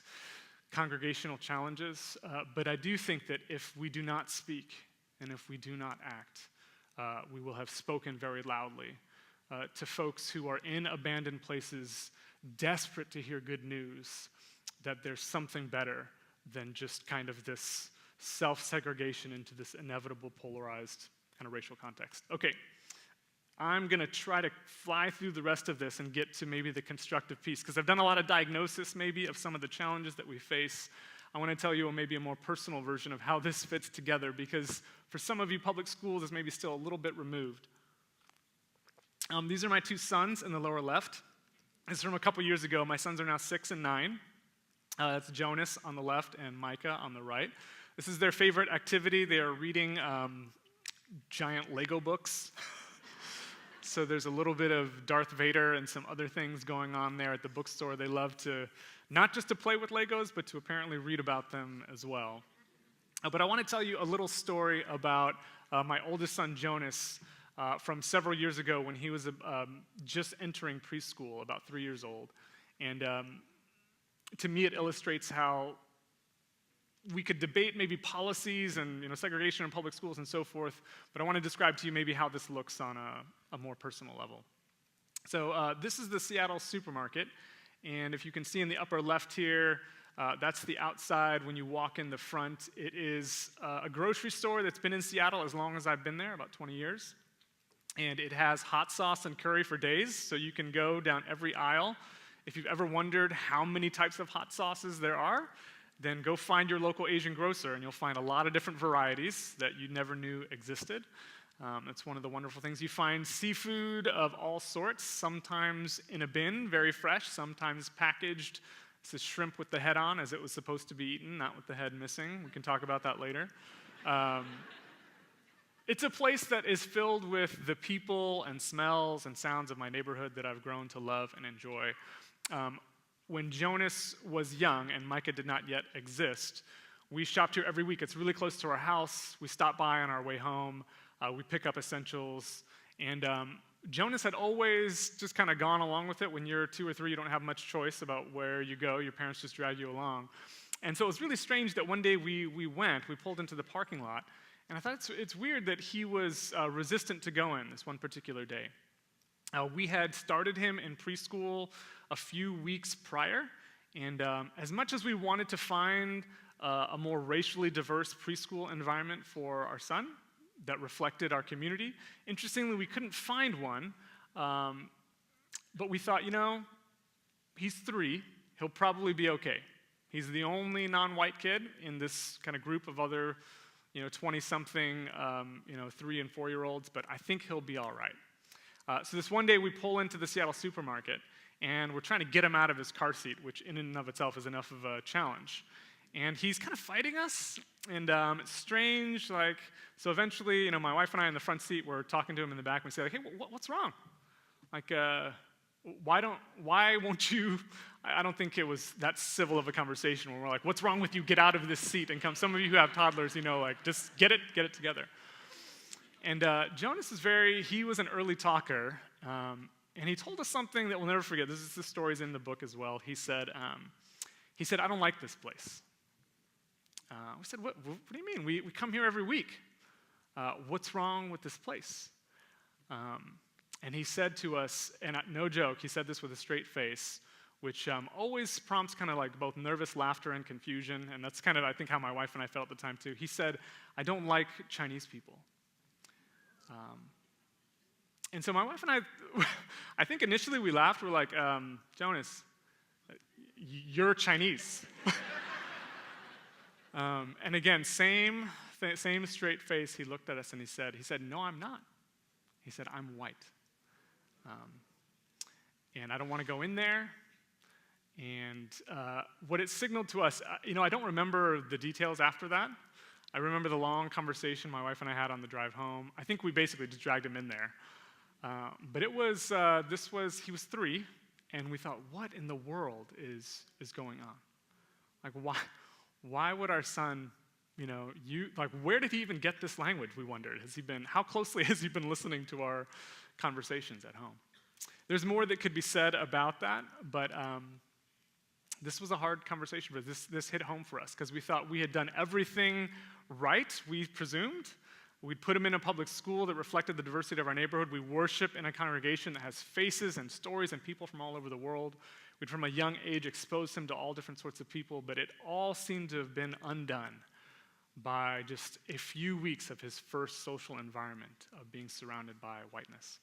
congregational challenges, but I do think that if we do not speak and if we do not act, we will have spoken very loudly to folks who are in abandoned places, desperate to hear good news, that there's something better than just kind of this self-segregation into this inevitable polarized kind of racial context. Okay, I'm going to try to fly through the rest of this and get to maybe the constructive piece, because I've done a lot of diagnosis maybe of some of the challenges that we face. I want to tell you maybe a more personal version of how this fits together, because for some of you, public schools is maybe still a little bit removed. These are my 2 sons in the lower left. This is from a couple years ago. My sons are now 6 and 9. That's Jonas on the left and Micah on the right. This is their favorite activity. They are reading giant Lego books. So there's a little bit of Darth Vader and some other things going on there at the bookstore. They love to, not just to play with Legos, but to apparently read about them as well. But I want to tell you a little story about my oldest son, Jonas, from several years ago when he was just entering preschool, about 3 years old. And to me, it illustrates how we could debate maybe policies and segregation in public schools and so forth, but I want to describe to you maybe how this looks on a more personal level. So this is the Seattle supermarket, and if you can see in the upper left here, that's the outside. When you walk in the front, it is a grocery store that's been in Seattle as long as I've been there, about 20 years. And it has hot sauce and curry for days, so you can go down every aisle. If you've ever wondered how many types of hot sauces there are, then go find your local Asian grocer, and you'll find a lot of different varieties that you never knew existed. That's one of the wonderful things. You find seafood of all sorts, sometimes in a bin, very fresh, sometimes packaged. It's a shrimp with the head on, as it was supposed to be eaten, not with the head missing. We can talk about that later. It's a place that is filled with the people and smells and sounds of my neighborhood that I've grown to love and enjoy. When Jonas was young and Micah did not yet exist, we shopped here every week. It's really close to our house. We stop by on our way home. We pick up essentials. And Jonas had always just kind of gone along with it. When you're 2 or 3, you don't have much choice about where you go. Your parents just drag you along. And so it was really strange that one day we pulled into the parking lot, and I thought it's weird that he was resistant to going this one particular day. We had started him in preschool a few weeks prior, and as much as we wanted to find a more racially diverse preschool environment for our son that reflected our community, interestingly, we couldn't find one, but we thought, he's 3, he'll probably be okay. He's the only non-white kid in this kind of group of other 20-something, 3 and 4-year-olds, but I think he'll be all right. So this one day we pull into the Seattle supermarket, and we're trying to get him out of his car seat, which in and of itself is enough of a challenge. And he's kind of fighting us, and it's strange, so eventually, my wife and I in the front seat, we're talking to him in the back, and we say, hey, what's wrong? Why won't you? I don't think it was that civil of a conversation when we're like, what's wrong with you? Get out of this seat and come. Some of you who have toddlers, just get it together. And Jonas he was an early talker, and he told us something that we'll never forget. This story's in the book as well. He said, I don't like this place. We said, what do you mean? We come here every week. What's wrong with this place? And he said to us, and no joke, he said this with a straight face, which always prompts kind of like both nervous laughter and confusion, and that's kind of, I think, how my wife and I felt at the time too. He said, I don't like Chinese people. And so my wife and I think initially we laughed. We're like, Jonas, you're Chinese. And again, same straight face, he looked at us and he said, no, I'm not. He said, I'm white. And I don't want to go in there. And what it signaled to us, I don't remember the details after that. I remember the long conversation my wife and I had on the drive home. I think we basically just dragged him in there. But it was, he was 3, and we thought, what in the world is going on? Why would our son, where did he even get this language, we wondered? How closely has he been listening to our conversations at home? There's more that could be said about that, but this was a hard conversation for us. This hit home for us, because we thought we had done everything right, we presumed. We'd put him in a public school that reflected the diversity of our neighborhood. We worship in a congregation that has faces and stories and people from all over the world. We'd, from a young age, exposed him to all different sorts of people, but it all seemed to have been undone by just a few weeks of his first social environment of being surrounded by whiteness.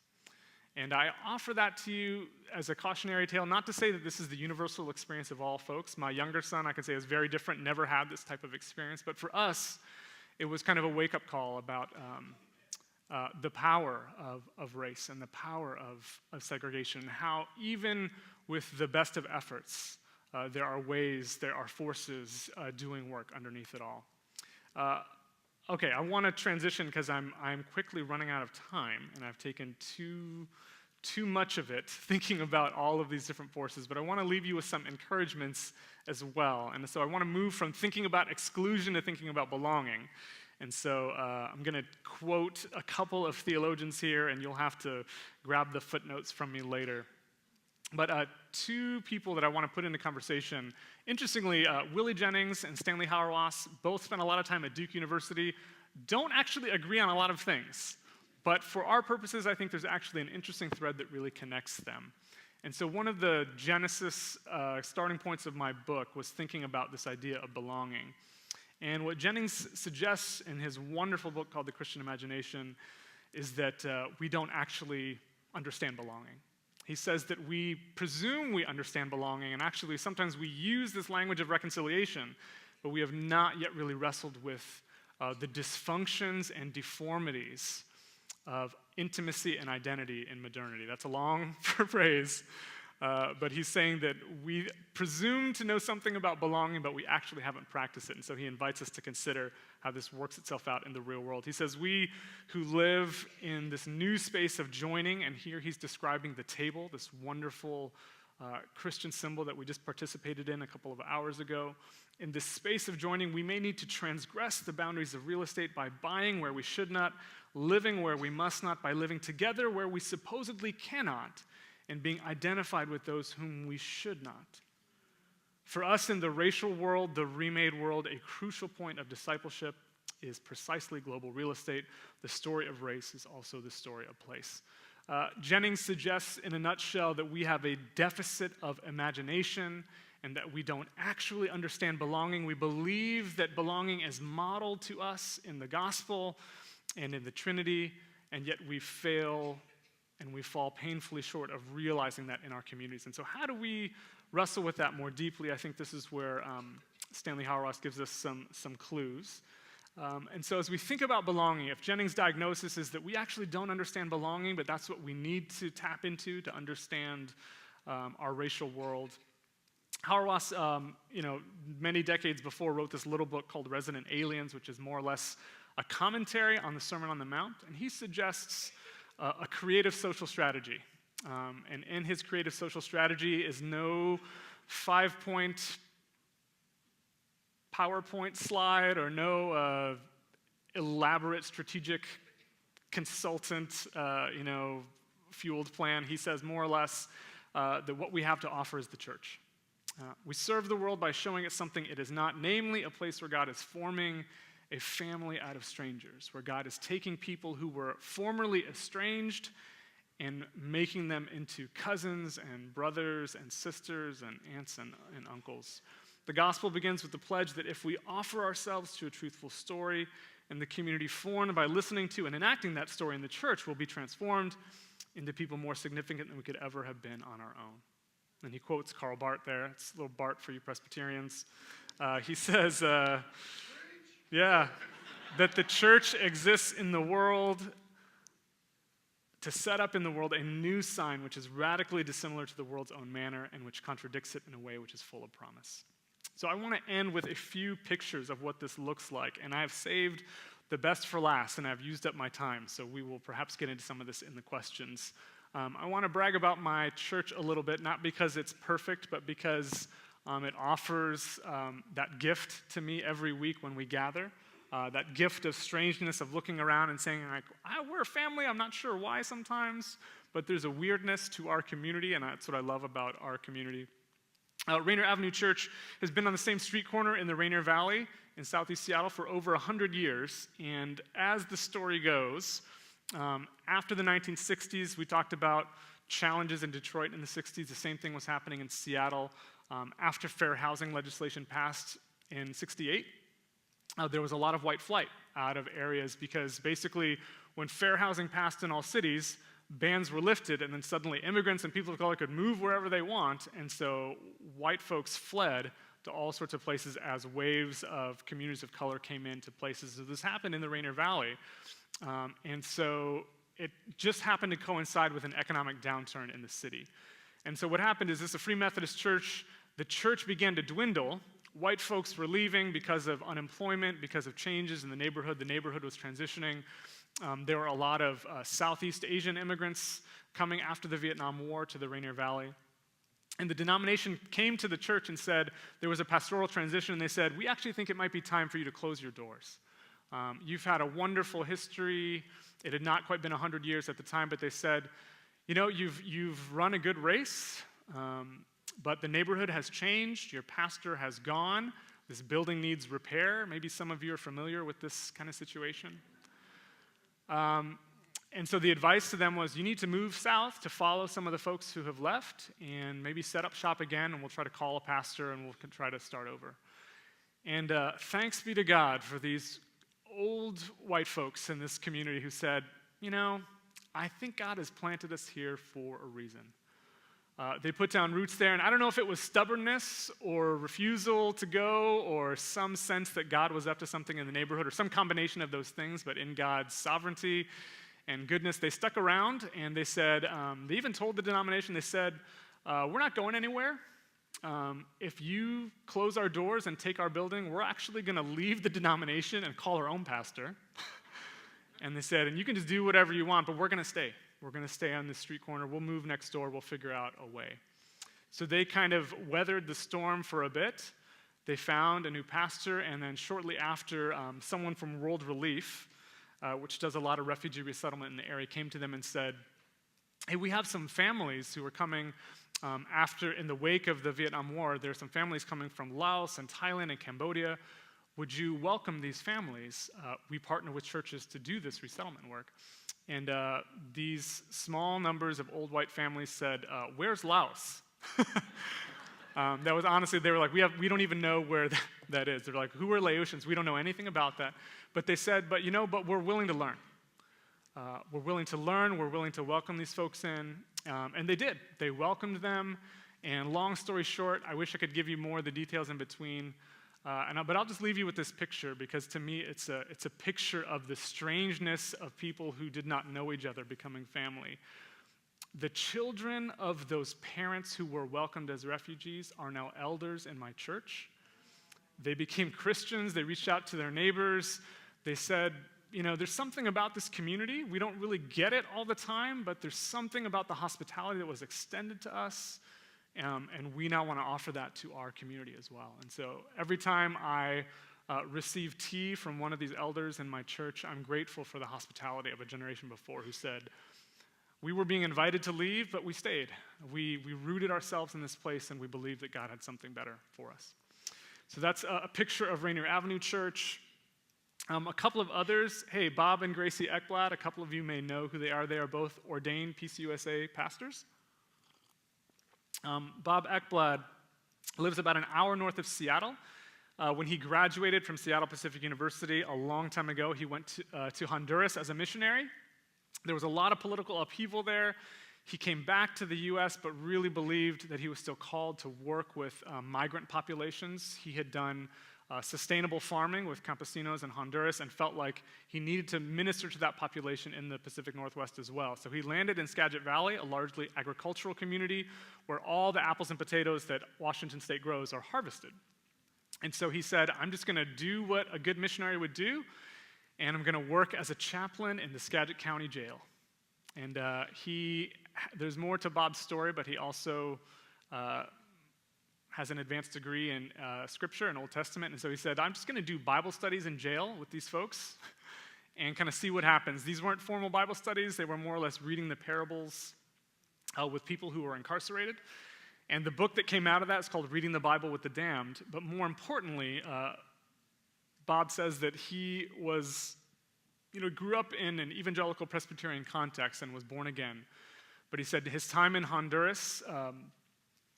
And I offer that to you as a cautionary tale, not to say that this is the universal experience of all folks. My younger son, I can say, is very different, never had this type of experience, but for us, it was kind of a wake-up call about the power of race and the power of segregation, and how even with the best of efforts, there are forces doing work underneath it all. Okay, I want to transition because I'm quickly running out of time, and I've taken too much of it thinking about all of these different forces, but I want to leave you with some encouragements as well. And so I want to move from thinking about exclusion to thinking about belonging. And so I'm going to quote a couple of theologians here, and you'll have to grab the footnotes from me later. But 2 people that I want to put into conversation. Interestingly, Willie Jennings and Stanley Hauerwas both spent a lot of time at Duke University, don't actually agree on a lot of things, But for our purposes, I think there's actually an interesting thread that really connects them. And so one of the genesis starting points of my book was thinking about this idea of belonging. And what Jennings suggests in his wonderful book called The Christian Imagination is that we don't actually understand belonging. He says that we presume we understand belonging, and actually sometimes we use this language of reconciliation, but we have not yet really wrestled with the dysfunctions and deformities of intimacy and identity in modernity. That's a long phrase, but he's saying that we presume to know something about belonging, but we actually haven't practiced it. And so he invites us to consider how this works itself out in the real world. He says we who live in this new space of joining, and here he's describing the table, this wonderful Christian symbol that we just participated in a couple of hours ago. In this space of joining, we may need to transgress the boundaries of real estate by buying where we should not, living where we must not, by living together where we supposedly cannot, and being identified with those whom we should not. For us in the racial world, the remade world, a crucial point of discipleship is precisely global real estate. The story of race is also the story of place. Jennings suggests in a nutshell that we have a deficit of imagination and that we don't actually understand belonging. We believe that belonging is modeled to us in the gospel and in the Trinity, and yet we fail and we fall painfully short of realizing that in our communities. And so how do we wrestle with that more deeply? I think this is where Stanley Hauerwas gives us some clues. And so as we think about belonging, if Jennings' diagnosis is that we actually don't understand belonging, but that's what we need to tap into to understand our racial world. Hauerwas, many decades before, wrote this little book called Resident Aliens, which is more or less a commentary on the Sermon on the Mount, and he suggests a creative social strategy. And in his creative social strategy is no 5-point PowerPoint slide or no elaborate strategic consultant, fueled plan. He says more or less that what we have to offer is the church. We serve the world by showing it something it is not, namely a place where God is forming a family out of strangers, where God is taking people who were formerly estranged and making them into cousins and brothers and sisters and aunts and uncles. The gospel begins with the pledge that if we offer ourselves to a truthful story and the community formed by listening to and enacting that story in the church, will be transformed into people more significant than we could ever have been on our own. And he quotes Karl Barth there. It's a little Barth for you Presbyterians. He says, that the church exists in the world to set up in the world a new sign which is radically dissimilar to the world's own manner and which contradicts it in a way which is full of promise. So I want to end with a few pictures of what this looks like, and I've saved the best for last, and I've used up my time, so we will perhaps get into some of this in the questions. I want to brag about my church a little bit, not because it's perfect, but because it offers that gift to me every week when we gather, that gift of strangeness of looking around and saying, like, we're a family, I'm not sure why sometimes, but there's a weirdness to our community, and that's what I love about our community. Rainier Avenue Church has been on the same street corner in the Rainier Valley in southeast Seattle for over 100 years, and as the story goes, after the 1960s, we talked about challenges in Detroit in the 60s. The same thing was happening in Seattle. After fair housing legislation passed in 68, there was a lot of white flight out of areas because basically when fair housing passed in all cities, bans were lifted, and then suddenly immigrants and people of color could move wherever they want, and so white folks fled to all sorts of places as waves of communities of color came into places. So this happened in the Rainier Valley, and so it just happened to coincide with an economic downturn in the city. And so what happened is this is a Free Methodist church. The church began to dwindle. White folks were leaving because of unemployment, because of changes in the neighborhood. The neighborhood was transitioning. There were a lot of Southeast Asian immigrants coming after the Vietnam War to the Rainier Valley. And the denomination came to the church and said, there was a pastoral transition, and they said, we actually think it might be time for you to close your doors. You've had a wonderful history. It had not quite been 100 years at the time, but they said, you've run a good race, but the neighborhood has changed. Your pastor has gone. This building needs repair. Maybe some of you are familiar with this kind of situation. And so the advice to them was, you need to move south to follow some of the folks who have left and maybe set up shop again, and we'll try to call a pastor and we'll try to start over. And thanks be to God for these old white folks in this community who said, I think God has planted us here for a reason. They put down roots there, and I don't know if it was stubbornness or refusal to go or some sense that God was up to something in the neighborhood or some combination of those things, but in God's sovereignty and goodness, they stuck around, and they said, they even told the denomination, they said, we're not going anywhere. If you close our doors and take our building, we're actually going to leave the denomination and call our own pastor. And they said, and you can just do whatever you want, but we're going to stay. We're going to stay on this street corner. We'll move next door. We'll figure out a way. So they kind of weathered the storm for a bit. They found a new pastor, and then shortly after, someone from World Relief, which does a lot of refugee resettlement in the area, came to them and said, hey, we have some families who are coming in the wake of the Vietnam War. There are some families coming from Laos and Thailand and Cambodia. Would you welcome these families? We partner with churches to do this resettlement work. And these small numbers of old white families said, where's Laos? That was honestly, they were like, we don't even know where that is. They're like, who are Laotians? We don't know anything about that. But they said, but we're willing to learn. We're willing to learn. We're willing to welcome these folks in. And they did. They welcomed them. And long story short, I wish I could give you more of the details in between. But I'll just leave you with this picture, because to me it's a picture of the strangeness of people who did not know each other becoming family. The children of those parents who were welcomed as refugees are now elders in my church. They became Christians. They reached out to their neighbors. They said, there's something about this community. We don't really get it all the time, but there's something about the hospitality that was extended to us. And we now want to offer that to our community as well. And so every time I receive tea from one of these elders in my church, I'm grateful for the hospitality of a generation before who said, we were being invited to leave, but we stayed. We rooted ourselves in this place, and we believed that God had something better for us. So that's a picture of Rainier Avenue Church. A couple of others. Hey, Bob and Gracie Ekblad, a couple of you may know who they are. They are both ordained PCUSA pastors. Bob Ekblad lives about an hour north of Seattle. When he graduated from Seattle Pacific University a long time ago, he went to Honduras as a missionary. There was a lot of political upheaval there. He came back to the U.S., but really believed that he was still called to work with migrant populations. He had done sustainable farming with campesinos in Honduras and felt like he needed to minister to that population in the Pacific Northwest as well. So he landed in Skagit Valley, a largely agricultural community where all the apples and potatoes that Washington State grows are harvested. And so he said, I'm just going to do what a good missionary would do, and I'm going to work as a chaplain in the Skagit County Jail. And there's more to Bob's story, but he also has an advanced degree in Scripture and Old Testament. And so he said, I'm just going to do Bible studies in jail with these folks and kind of see what happens. These weren't formal Bible studies. They were more or less reading the parables with people who were incarcerated. And the book that came out of that is called Reading the Bible with the Damned. But more importantly, Bob says that he grew up in an evangelical Presbyterian context and was born again. But he said his time in Honduras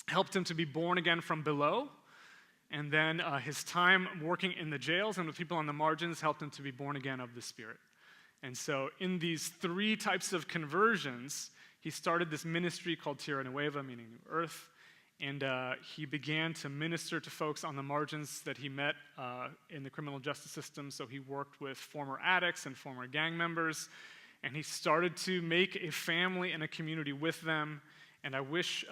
helped him to be born again from below. And then his time working in the jails and with people on the margins helped him to be born again of the Spirit. And so in these three types of conversions, he started this ministry called Tierra Nueva, meaning New Earth. And he began to minister to folks on the margins that he met in the criminal justice system. So he worked with former addicts and former gang members. And he started to make a family and a community with them. And I wish,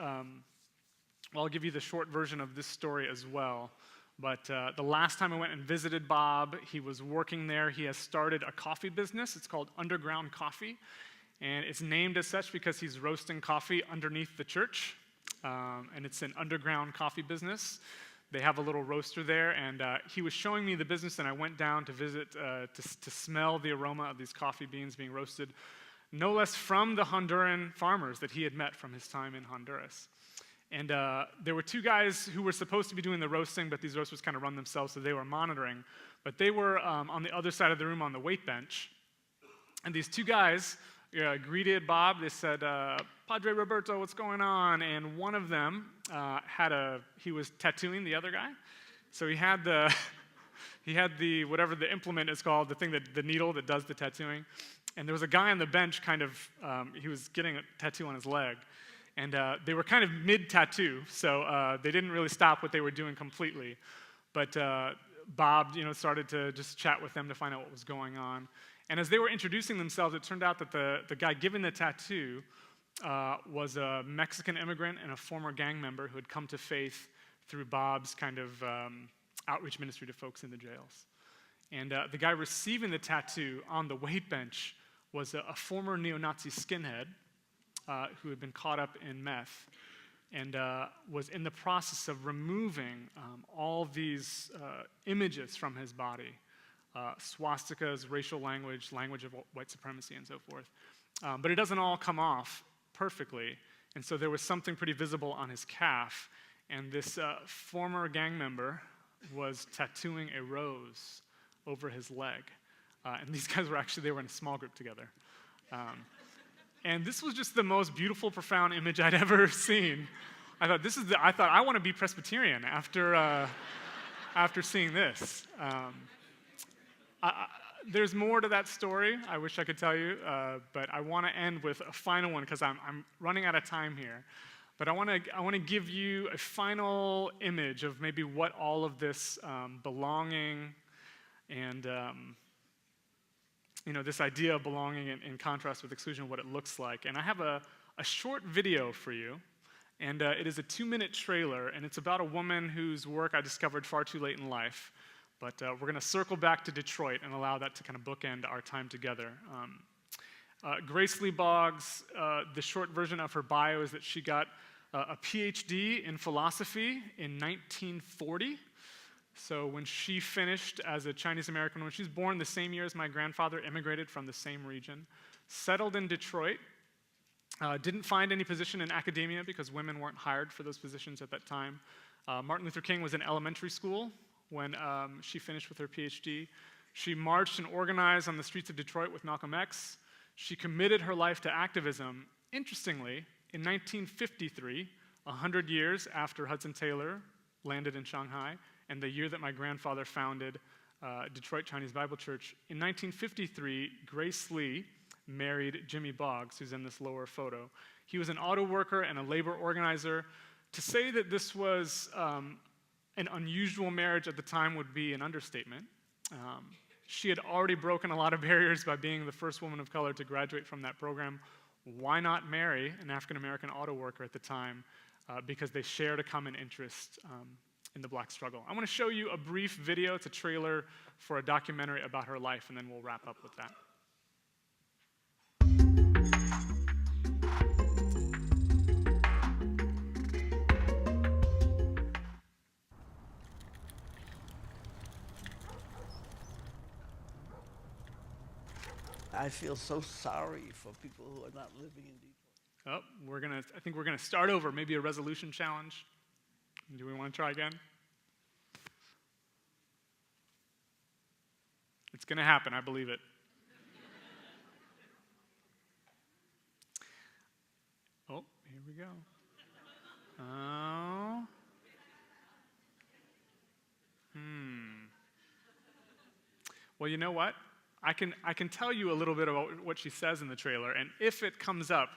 I'll give you the short version of this story as well. But the last time I went and visited Bob, he was working there. He has started a coffee business. It's called Underground Coffee. And it's named as such because he's roasting coffee underneath the church. And it's an underground coffee business. They have a little roaster there, and he was showing me the business, and I went down to visit to smell the aroma of these coffee beans being roasted, no less from the Honduran farmers that he had met from his time in Honduras. And there were two guys who were supposed to be doing the roasting, but these roasters kind of run themselves, so they were monitoring. But they were on the other side of the room on the weight bench. And these two guys greeted Bob. They said, Padre Roberto, what's going on? And one of them he was tattooing the other guy. So he had the whatever the implement is called, the needle that does the tattooing. And there was a guy on the bench he was getting a tattoo on his leg. And they were kind of mid-tattoo, so they didn't really stop what they were doing completely. But Bob, started to just chat with them to find out what was going on. And as they were introducing themselves, it turned out that the guy giving the tattoo was a Mexican immigrant and a former gang member who had come to faith through Bob's kind of outreach ministry to folks in the jails. And the guy receiving the tattoo on the weight bench was a former neo-Nazi skinhead who had been caught up in meth and was in the process of removing all these images from his body, swastikas, racial language of white supremacy, and so forth. But it doesn't all come off perfectly, and so there was something pretty visible on his calf, and this former gang member was tattooing a rose over his leg. And these guys they were in a small group together. And this was just the most beautiful, profound image I'd ever seen. I thought, I want to be Presbyterian after seeing this. There's more to that story, I wish I could tell you, but I want to end with a final one because I'm running out of time here. But I want to give you a final image of maybe what all of this belonging and this idea of belonging in contrast with exclusion, what it looks like. And I have a short video for you, and it is a 2-minute trailer, and it's about a woman whose work I discovered far too late in life. But we're going to circle back to Detroit and allow that to kind of bookend our time together. Grace Lee Boggs, the short version of her bio is that she got a Ph.D. in philosophy in 1940. So when she finished as a Chinese American woman, she was born the same year as my grandfather, immigrated from the same region, settled in Detroit, didn't find any position in academia because women weren't hired for those positions at that time. Martin Luther King was in elementary school when she finished with her Ph.D. She marched and organized on the streets of Detroit with Malcolm X. She committed her life to activism. Interestingly, in 1953, 100 years after Hudson Taylor landed in Shanghai, and the year that my grandfather founded Detroit Chinese Bible Church, in 1953, Grace Lee married Jimmy Boggs, who's in this lower photo. He was an auto worker and a labor organizer. To say that this was an unusual marriage at the time would be an understatement. She had already broken a lot of barriers by being the first woman of color to graduate from that program. Why not marry an African-American auto worker at the time? Because they shared a common interest in the black struggle. I want to show you a brief video. It's a trailer for a documentary about her life, and then we'll wrap up with that. I feel so sorry for people who are not living in Detroit. Oh, I think we're gonna start over. Maybe a resolution challenge. Do we want to try again? It's gonna happen. I believe it. Oh, here we go. Oh. Well, you know what? I can tell you a little bit about what she says in the trailer, and if it comes up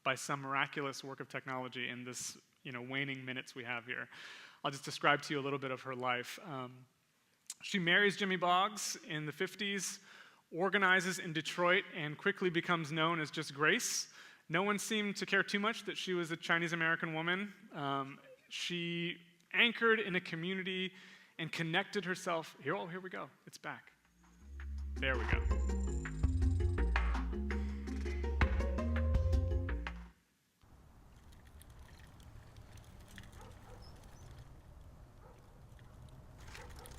by some miraculous work of technology in this waning minutes we have here, I'll just describe to you a little bit of her life. She marries Jimmy Boggs in the 50s, organizes in Detroit, and quickly becomes known as just Grace. No one seemed to care too much that she was a Chinese American woman. She anchored in a community and connected herself. Here we go. It's back. There we go.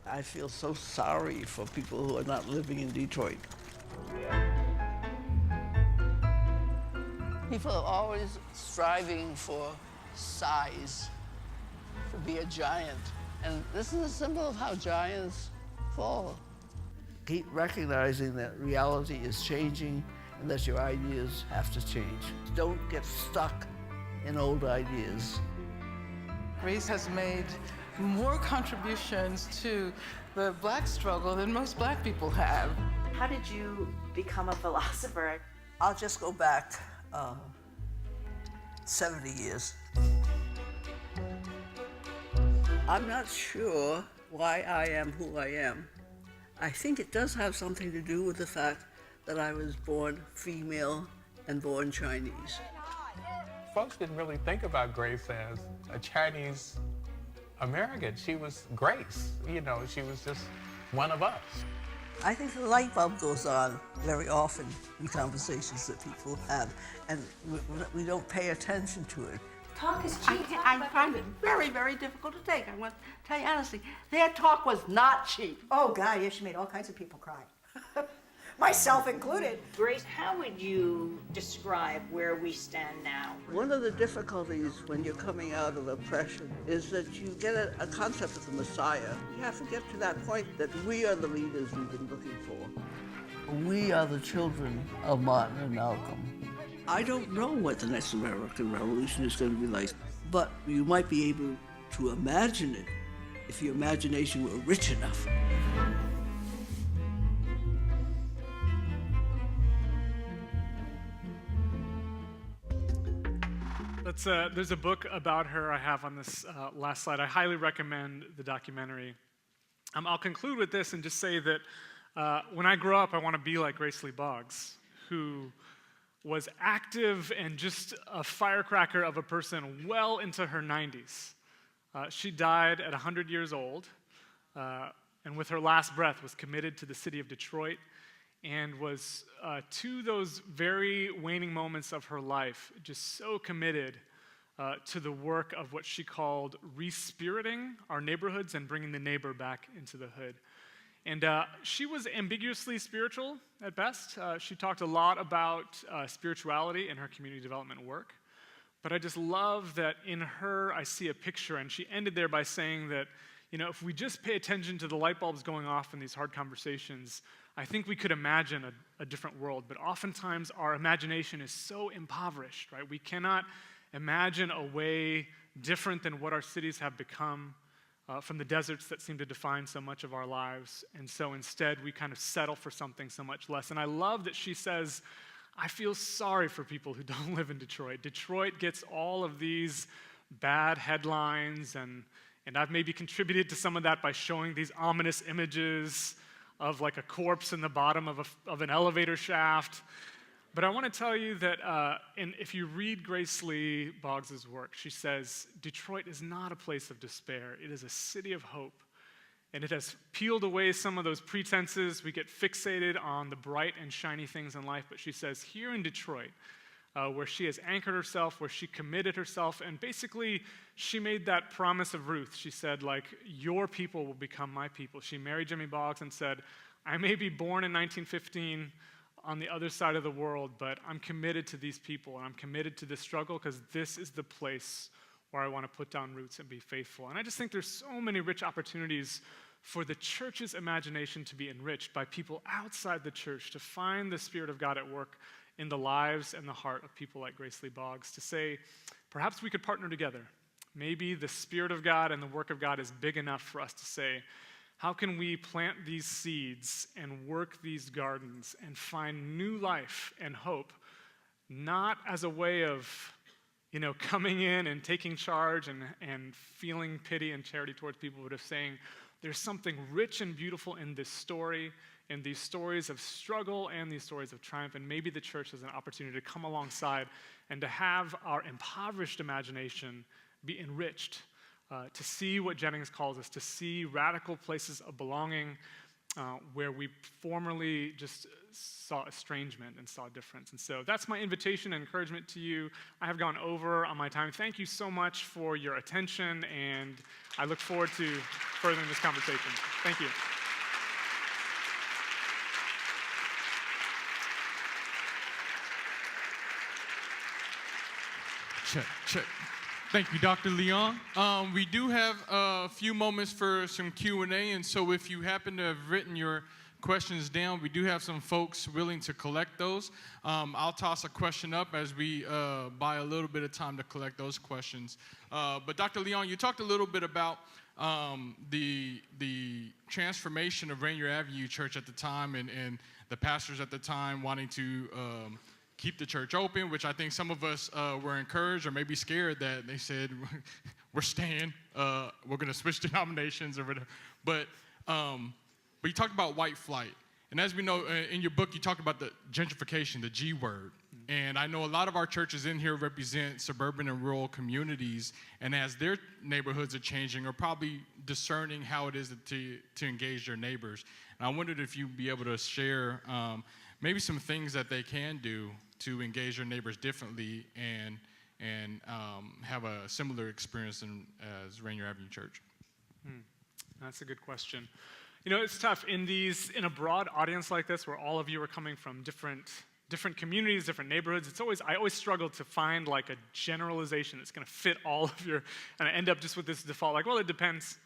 I feel so sorry for people who are not living in Detroit. People are always striving for size, to be a giant. And this is a symbol of how giants fall. Keep recognizing that reality is changing and that your ideas have to change. Don't get stuck in old ideas. Grace has made more contributions to the Black struggle than most Black people have. How did you become a philosopher? I'll just go back 70 years. I'm not sure why I am who I am. I think it does have something to do with the fact that I was born female and born Chinese. Folks didn't really think about Grace as a Chinese American. She was Grace. You know, she was just one of us. I think the light bulb goes on very often in conversations that people have, and we don't pay attention to it. Talk is cheap. I find it very, very difficult to take. I want to tell you honestly, their talk was not cheap. Oh, God, yeah, she made all kinds of people cry. Myself included. Grace, how would you describe where we stand now? One of the difficulties when you're coming out of oppression is that you get a concept of the Messiah. You have to get to that point that we are the leaders we've been looking for. We are the children of Martin and Malcolm. I don't know what the next American Revolution is going to be like, but you might be able to imagine it if your imagination were rich enough. There's a book about her I have on this last slide. I highly recommend the documentary. I'll conclude with this and just say that when I grow up, I want to be like Grace Lee Boggs, who was active and just a firecracker of a person well into her 90s. She died at 100 years old, and with her last breath was committed to the city of Detroit, and was, to those very waning moments of her life, just so committed to the work of what she called re-spiriting our neighborhoods and bringing the neighbor back into the hood. And she was ambiguously spiritual at best. She talked a lot about spirituality in her community development work. But I just love that in her I see a picture, and she ended there by saying that, you know, if we just pay attention to the light bulbs going off in these hard conversations, I think we could imagine a different world. But oftentimes our imagination is so impoverished, right? We cannot imagine a way different than what our cities have become, from the deserts that seem to define so much of our lives. And so instead we kind of settle for something so much less. And I love that she says, I feel sorry for people who don't live in Detroit. Detroit gets all of these bad headlines, and I've maybe contributed to some of that by showing these ominous images of like a corpse in the bottom of an elevator shaft. But I want to tell you that if you read Grace Lee Boggs' work, she says, Detroit is not a place of despair. It is a city of hope. And it has peeled away some of those pretenses. We get fixated on the bright and shiny things in life. But she says, here in Detroit, where she has anchored herself, where she committed herself, and basically she made that promise of Ruth. She said, like, your people will become my people. She married Jimmy Boggs and said, I may be born in 1915 on the other side of the world, but I'm committed to these people, and I'm committed to this struggle because this is the place where I want to put down roots and be faithful. And I just think there's so many rich opportunities for the church's imagination to be enriched by people outside the church, to find the Spirit of God at work in the lives and the heart of people like Grace Lee Boggs, to say, perhaps we could partner together. Maybe the Spirit of God and the work of God is big enough for us to say, how can we plant these seeds and work these gardens and find new life and hope, not as a way of, you know, coming in and taking charge and feeling pity and charity towards people, but of saying, there's something rich and beautiful in this story, in these stories of struggle and these stories of triumph, and maybe the church has an opportunity to come alongside and to have our impoverished imagination be enriched, to see what Jennings calls us, to see radical places of belonging where we formerly just saw estrangement and saw difference. And so that's my invitation and encouragement to you. I have gone over on my time. Thank you so much for your attention, and I look forward to furthering this conversation. Thank you. Check. Thank you, Dr. Leong. We do have a few moments for some Q&A, and so if you happen to have written your questions down. We do have some folks willing to collect those. I'll toss a question up as we buy a little bit of time to collect those questions. But Dr. Leong, you talked a little bit about the transformation of Rainier Avenue Church at the time and the pastors at the time wanting to keep the church open, which I think some of us were encouraged or maybe scared that they said, we're staying, we're going to switch denominations or whatever. But you talked about white flight. And as we know, in your book, you talk about the gentrification, the G word. And I know a lot of our churches in here represent suburban and rural communities, and as their neighborhoods are changing, are probably discerning how it is to engage their neighbors. And I wondered if you'd be able to share maybe some things that they can do to engage their neighbors differently and have a similar experience as Rainier Avenue Church. That's a good question. You know, it's tough in a broad audience like this, where all of you are coming from different communities, different neighborhoods. I always struggle to find like a generalization that's going to fit all of your, and I end up just with this default, like, well, it depends.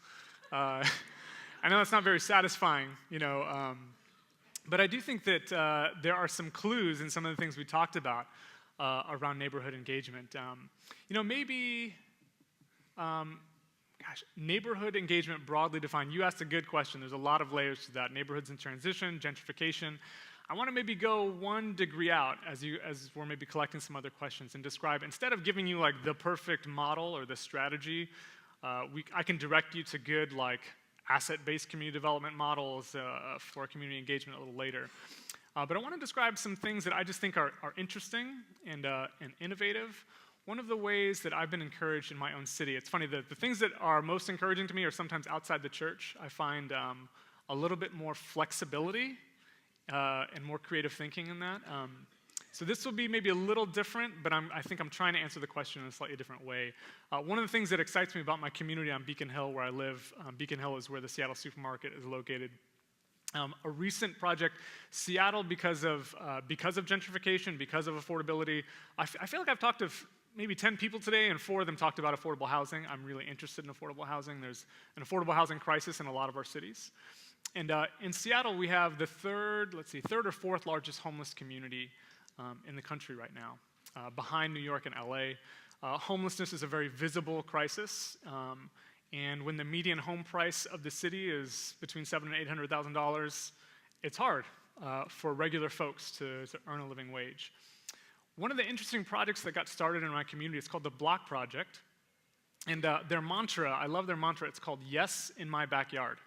I know that's not very satisfying, you know, but I do think that there are some clues in some of the things we talked about around neighborhood engagement. You know, maybe. Neighborhood engagement broadly defined. You asked a good question. There's a lot of layers to that. Neighborhoods in transition, gentrification. I want to maybe go one degree out as we're maybe collecting some other questions and describe, instead of giving you like the perfect model or the strategy, I can direct you to good like asset-based community development models for community engagement a little later. But I want to describe some things that I just think are interesting and innovative. One of the ways that I've been encouraged in my own city, it's funny, the things that are most encouraging to me are sometimes outside the church. I find a little bit more flexibility and more creative thinking in that. So this will be maybe a little different, but I think I'm trying to answer the question in a slightly different way. One of the things that excites me about my community on Beacon Hill, where I live, Beacon Hill is where the Seattle supermarket is located. A recent project, Seattle, because of gentrification, because of affordability, I feel like I've talked to maybe 10 people today, and 4 of them talked about affordable housing. I'm really interested in affordable housing. There's an affordable housing crisis in a lot of our cities. And in Seattle, we have the third or fourth largest homeless community in the country right now, behind New York and LA. Homelessness is a very visible crisis. And when the median home price of the city is between $700,000 and $800,000, it's hard for regular folks to earn a living wage. One of the interesting projects that got started in my community is called the Block Project. And their mantra, I love their mantra, it's called Yes in My Backyard.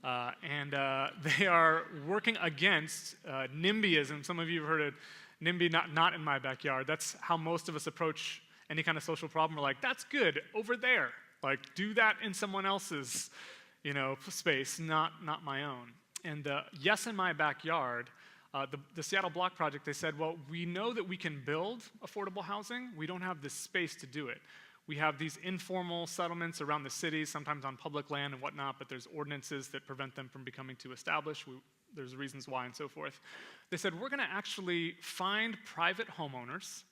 They are working against NIMBYism. Some of you have heard of NIMBY, not in my backyard. That's how most of us approach any kind of social problem. We're like, that's good, over there. Like, do that in someone else's, space, not my own. And Yes in My Backyard, the Seattle Block Project, they said, well, we know that we can build affordable housing. We don't have the space to do it. We have these informal settlements around the city, sometimes on public land and whatnot, but there's ordinances that prevent them from becoming too established. There's reasons why and so forth. They said, we're going to actually find private homeowners,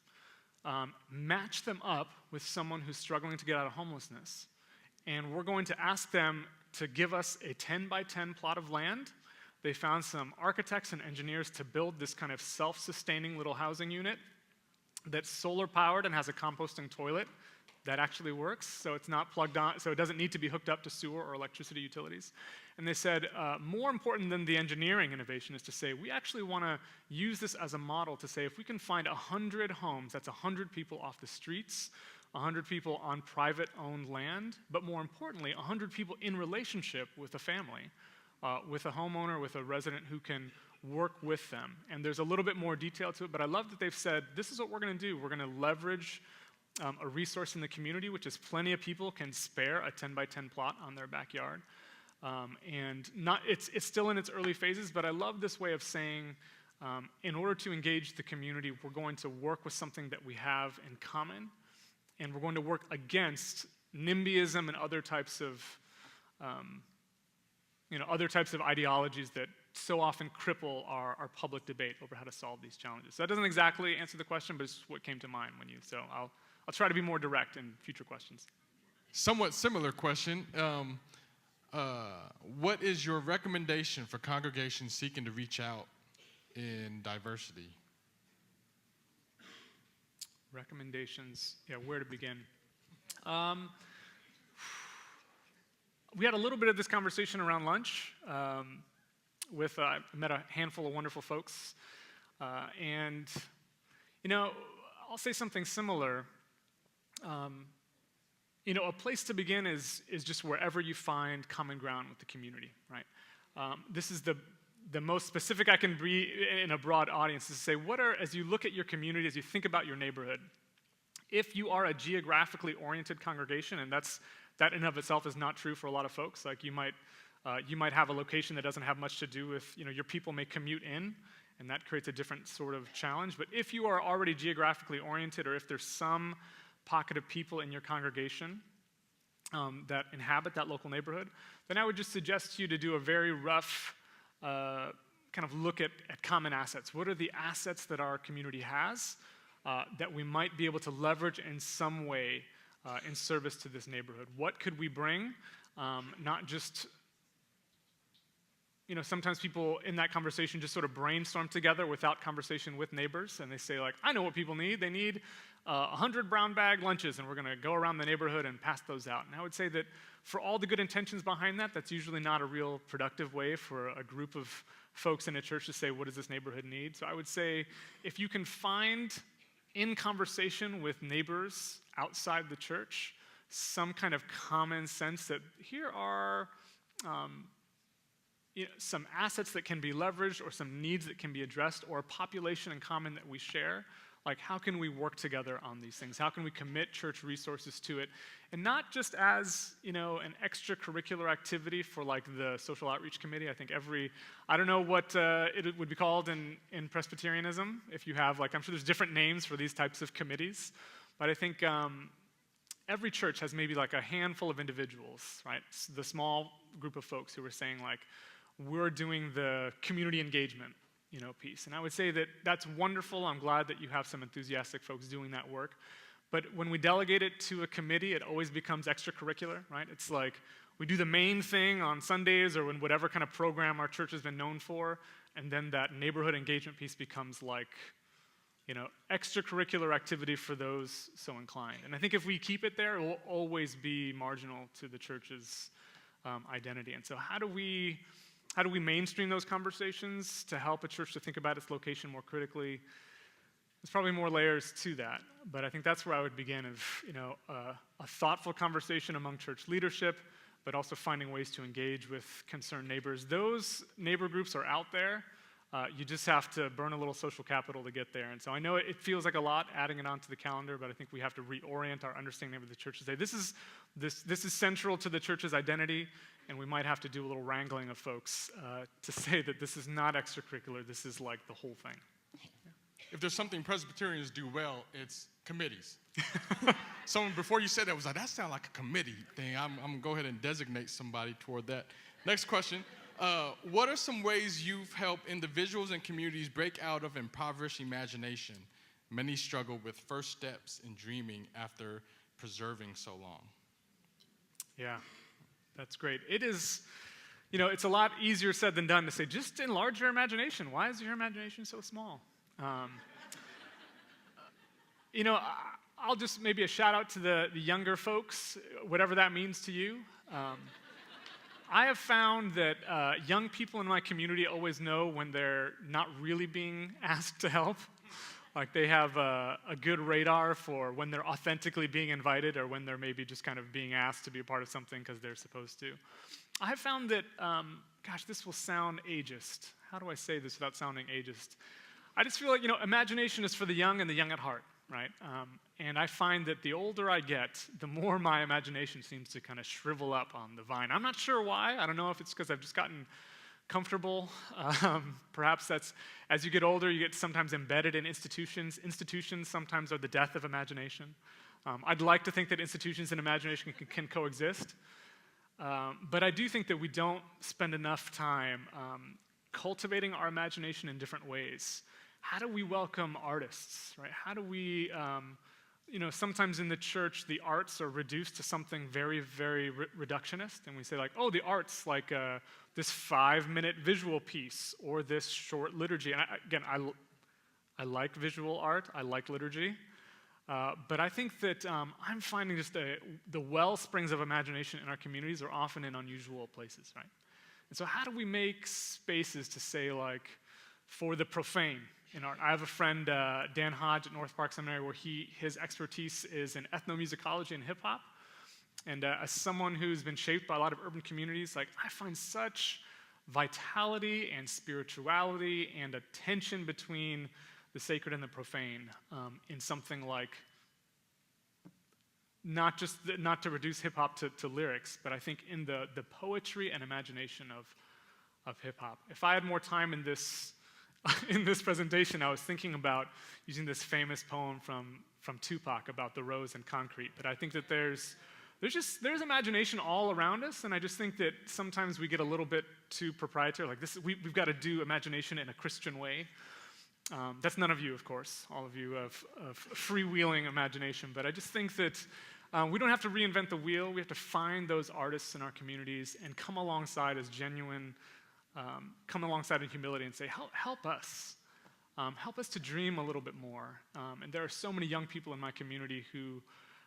match them up with someone who's struggling to get out of homelessness, and we're going to ask them to give us a 10 by 10 plot of land. They found some architects and engineers to build this kind of self-sustaining little housing unit that's solar powered and has a composting toilet that actually works, so it's not plugged on, so it doesn't need to be hooked up to sewer or electricity utilities. And they said, more important than the engineering innovation is to say, we actually want to use this as a model to say, if we can find 100 homes, that's 100 people off the streets, 100 people on private-owned land, but more importantly, 100 people in relationship with a family, with a homeowner, with a resident who can work with them. And there's a little bit more detail to it, but I love that they've said, this is what we're going to do. We're going to leverage a resource in the community, which is plenty of people can spare a 10 by 10 plot on their backyard. It's still in its early phases, but I love this way of saying, in order to engage the community, we're going to work with something that we have in common, and we're going to work against NIMBYism and other types of ideologies that so often cripple our public debate over how to solve these challenges. So that doesn't exactly answer the question, but it's what came to mind so I'll try to be more direct in future questions. Somewhat similar question. What is your recommendation for congregations seeking to reach out in diversity? Recommendations, yeah, where to begin? We had a little bit of this conversation around lunch with, I met a handful of wonderful folks. And, you know, I'll say something similar. You know, a place to begin is just wherever you find common ground with the community, right? This is the most specific I can be in a broad audience, is to say, as you look at your community, as you think about your neighborhood, if you are a geographically oriented congregation, and that in of itself is not true for a lot of folks, like you might have a location that doesn't have much to do with, you know, your people may commute in, and that creates a different sort of challenge. But if you are already geographically oriented, or if there's some pocket of people in your congregation that inhabit that local neighborhood, then I would just suggest to you to do a very rough kind of look at common assets. What are the assets that our community has that we might be able to leverage in some way in service to this neighborhood? What could we bring? Not just, you know, sometimes people in that conversation just sort of brainstorm together without conversation with neighbors, and they say, like, I know what people need. They need 100 brown bag lunches, and we're going to go around the neighborhood and pass those out. And I would say that for all the good intentions behind that, that's usually not a real productive way for a group of folks in a church to say, what does this neighborhood need? So I would say if you can find in conversation with neighbors outside the church some kind of common sense that here are you know, some assets that can be leveraged, or some needs that can be addressed, or a population in common that we share, like how can we work together on these things? How can we commit church resources to it? And not just as, you know, an extracurricular activity for like the social outreach committee. I think I don't know what it would be called in Presbyterianism, if you have, like, I'm sure there's different names for these types of committees, but I think every church has maybe like a handful of individuals, right? The small group of folks who are saying, like, we're doing the community engagement, you know, piece. And I would say that that's wonderful. I'm glad that you have some enthusiastic folks doing that work. But when we delegate it to a committee, it always becomes extracurricular, right? It's like we do the main thing on Sundays or in whatever kind of program our church has been known for, and then that neighborhood engagement piece becomes like, you know, extracurricular activity for those so inclined. And I think if we keep it there, it will always be marginal to the church's identity. And so how do we mainstream those conversations to help a church to think about its location more critically? There's probably more layers to that, but I think that's where I would begin, of, you know, a thoughtful conversation among church leadership, but also finding ways to engage with concerned neighbors. Those neighbor groups are out there. You just have to burn a little social capital to get there. And so I know it feels like a lot adding it onto the calendar, but I think we have to reorient our understanding of the church to say this is central to the church's identity, and we might have to do a little wrangling of folks to say that this is not extracurricular, this is like the whole thing. If there's something Presbyterians do well, it's committees. Someone before you said that was like, that sounds like a committee thing. I'm going to go ahead and designate somebody toward that. Next question. What are some ways you've helped individuals and communities break out of impoverished imagination? Many struggle with first steps in dreaming after preserving so long. Yeah, that's great. It is, you know, it's a lot easier said than done to say, just enlarge your imagination. Why is your imagination so small? You know, I'll just maybe a shout out to the younger folks, whatever that means to you. I have found that young people in my community always know when they're not really being asked to help. Like they have a good radar for when they're authentically being invited, or when they're maybe just kind of being asked to be a part of something because they're supposed to. I have found that, gosh, this will sound ageist. How do I say this without sounding ageist? I just feel like, you know, imagination is for the young and the young at heart, right? And I find that the older I get, the more my imagination seems to kind of shrivel up on the vine. I'm not sure why. I don't know if it's because I've just gotten comfortable. Perhaps that's, as you get older, you get sometimes embedded in institutions. Institutions sometimes are the death of imagination. I'd like to think that institutions and imagination can coexist. But I do think that we don't spend enough time cultivating our imagination in different ways. How do we welcome artists, right? How do we sometimes in the church, the arts are reduced to something very, very reductionist, and we say like, oh, the arts, like this 5-minute visual piece or this short liturgy. And I like visual art, I like liturgy, but I think that I'm finding just the well springs of imagination in our communities are often in unusual places, right? And so how do we make spaces to say like, for the profane in art? I have a friend, Dan Hodge at North Park Seminary, where his expertise is in ethnomusicology and hip hop. And as someone who's been shaped by a lot of urban communities, like I find such vitality and spirituality and a tension between the sacred and the profane in something like not to reduce hip hop to lyrics, but I think in the poetry and imagination of hip hop. If I had more time in this in this presentation, I was thinking about using this famous poem from Tupac about the rose and concrete. But I think that there's imagination all around us, and I just think that sometimes we get a little bit too proprietary. Like we've got to do imagination in a Christian way. That's none of you, of course. All of you of freewheeling imagination. But I just think that we don't have to reinvent the wheel. We have to find those artists in our communities and come alongside as genuine. Come alongside in humility and say, help us. Help us to dream a little bit more. And there are so many young people in my community who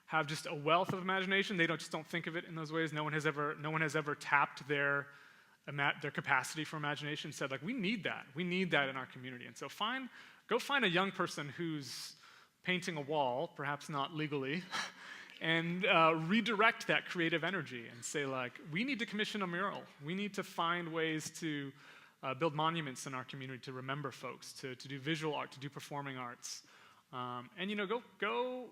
have just a wealth of imagination. They just don't think of it in those ways. No one has ever tapped their capacity for imagination. Said like, we need that. We need that in our community. And so go find a young person who's painting a wall, perhaps not legally, and redirect that creative energy and say like, we need to commission a mural. We need to find ways to build monuments in our community to remember folks, to do visual art, to do performing arts. And go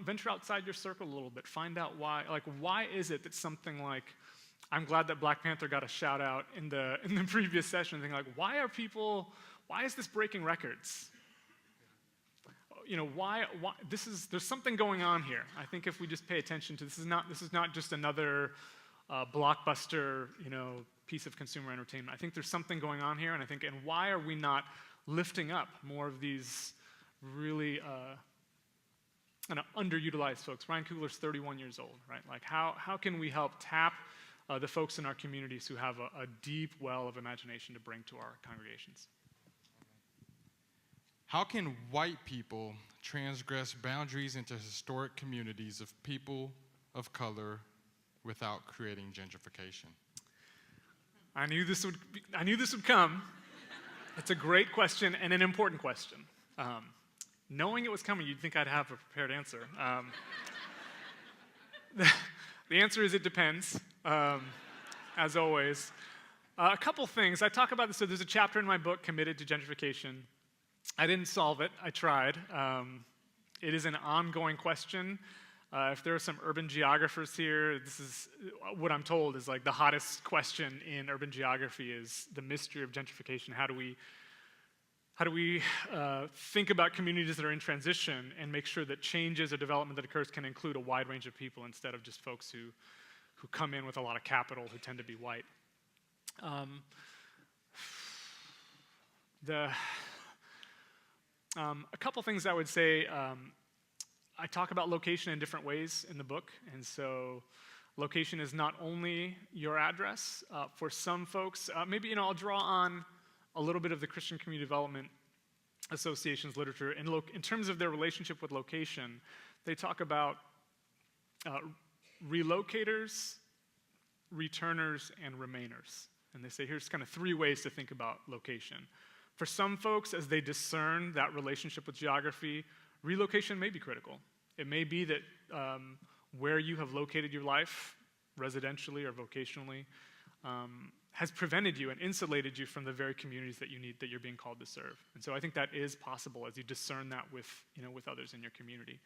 venture outside your circle a little bit. Find out why is it that something like, I'm glad that Black Panther got a shout out in the previous session. Thinking like, why is this breaking records? Why there's something going on here. I think if we just pay attention to this is not just another blockbuster, piece of consumer entertainment. I think there's something going on here, and why are we not lifting up more of these really underutilized folks? Ryan Coogler's 31 years old, right? Like how can we help tap the folks in our communities who have a deep well of imagination to bring to our congregations? How can white people transgress boundaries into historic communities of people of color without creating gentrification? I knew this would come. It's a great question and an important question. Knowing it was coming, you'd think I'd have a prepared answer. The answer is it depends, as always. A couple things. I talk about this. So there's a chapter in my book, Committed to Gentrification. I didn't solve it. I tried. It is an ongoing question. If there are some urban geographers here, this is what I'm told is like the hottest question in urban geography is the mystery of gentrification. How do we think about communities that are in transition and make sure that changes or development that occurs can include a wide range of people instead of just folks who come in with a lot of capital who tend to be white? A couple things I would say. I talk about location in different ways in the book, and so location is not only your address. For some folks, maybe I'll draw on a little bit of the Christian Community Development Association's literature. In terms of their relationship with location, they talk about relocators, returners, and remainers. And they say here's kind of 3 ways to think about location. For some folks, as they discern that relationship with geography, relocation may be critical. It may be that where you have located your life, residentially or vocationally, has prevented you and insulated you from the very communities that you're being called to serve. And so I think that is possible as you discern that with others in your community.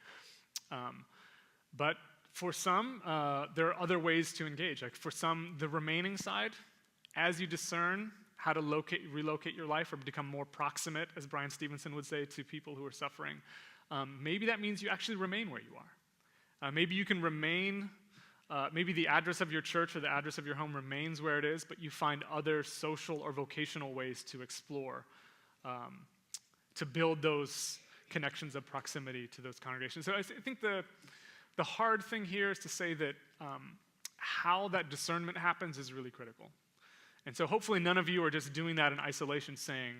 But for some, there are other ways to engage. Like for some, the remaining side, as you discern how to relocate your life or become more proximate, as Brian Stevenson would say, to people who are suffering, maybe that means you actually remain where you are. Maybe you can remain, maybe the address of your church or the address of your home remains where it is, but you find other social or vocational ways to explore, to build those connections of proximity to those congregations. So I think the hard thing here is to say that how that discernment happens is really critical. And so hopefully none of you are just doing that in isolation saying,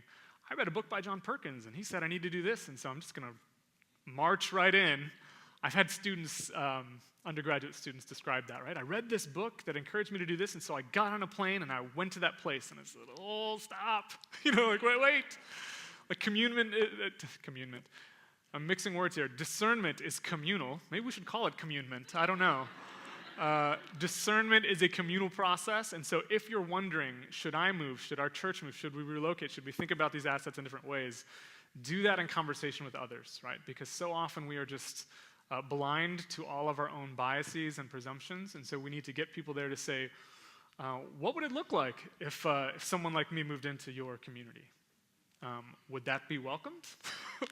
I read a book by John Perkins, and he said I need to do this, and so I'm just going to march right in. I've had students, undergraduate students, describe that, right? I read this book that encouraged me to do this, and so I got on a plane, and I went to that place, and it's like, oh, stop. Like, wait. Like, communment, I'm mixing words here. Discernment is communal. Maybe we should call it communement. I don't know. Discernment is a communal process, and so if you're wondering, should I move? Should our church move? Should we relocate? Should we think about these assets in different ways? Do that in conversation with others, right? Because so often we are just blind to all of our own biases and presumptions, and so we need to get people there to say, what would it look like if someone like me moved into your community? Would that be welcomed?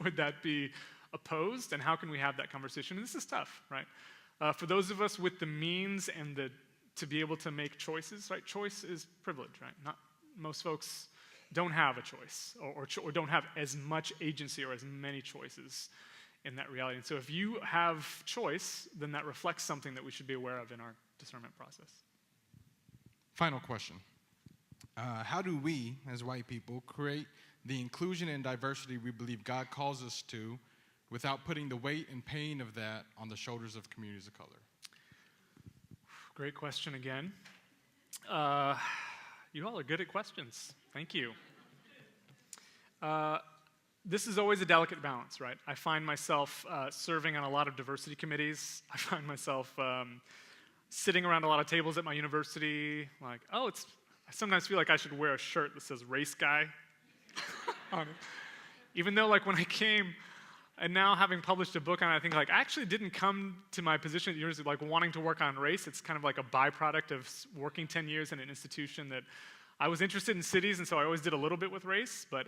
Would that be opposed? And how can we have that conversation? And this is tough, right? For those of us with the means and to be able to make choices, right? Choice is privilege, right? Not most folks don't have a choice or don't have as much agency or as many choices in that reality. And so if you have choice, then that reflects something that we should be aware of in our discernment process. Final question. How do we, as white people, create the inclusion and diversity we believe God calls us to without putting the weight and pain of that on the shoulders of communities of color? Great question again. You all are good at questions. Thank you. This is always a delicate balance, right? I find myself serving on a lot of diversity committees. I find myself sitting around a lot of tables at my university, like, I sometimes feel like I should wear a shirt that says race guy on it. Even though, like, when I came, and now having published a book on it, I think, like, I actually didn't come to my position at the university, like, wanting to work on race. It's kind of like a byproduct of working 10 years in an institution that I was interested in cities, and so I always did a little bit with race, but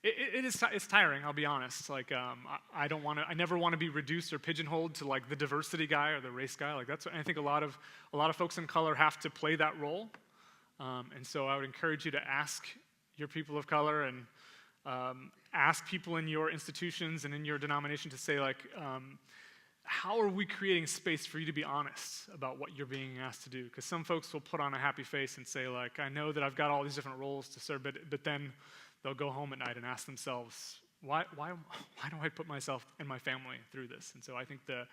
it's tiring, I'll be honest. Like, I never want to be reduced or pigeonholed to, like, the diversity guy or the race guy. Like, that's what I think a lot of folks in color have to play that role. And so I would encourage you to ask your people of color and ask people in your institutions and in your denomination to say, like, how are we creating space for you to be honest about what you're being asked to do? Because some folks will put on a happy face and say, like, I know that I've got all these different roles to serve, but then they'll go home at night and ask themselves, why do I put myself and my family through this? And so I think the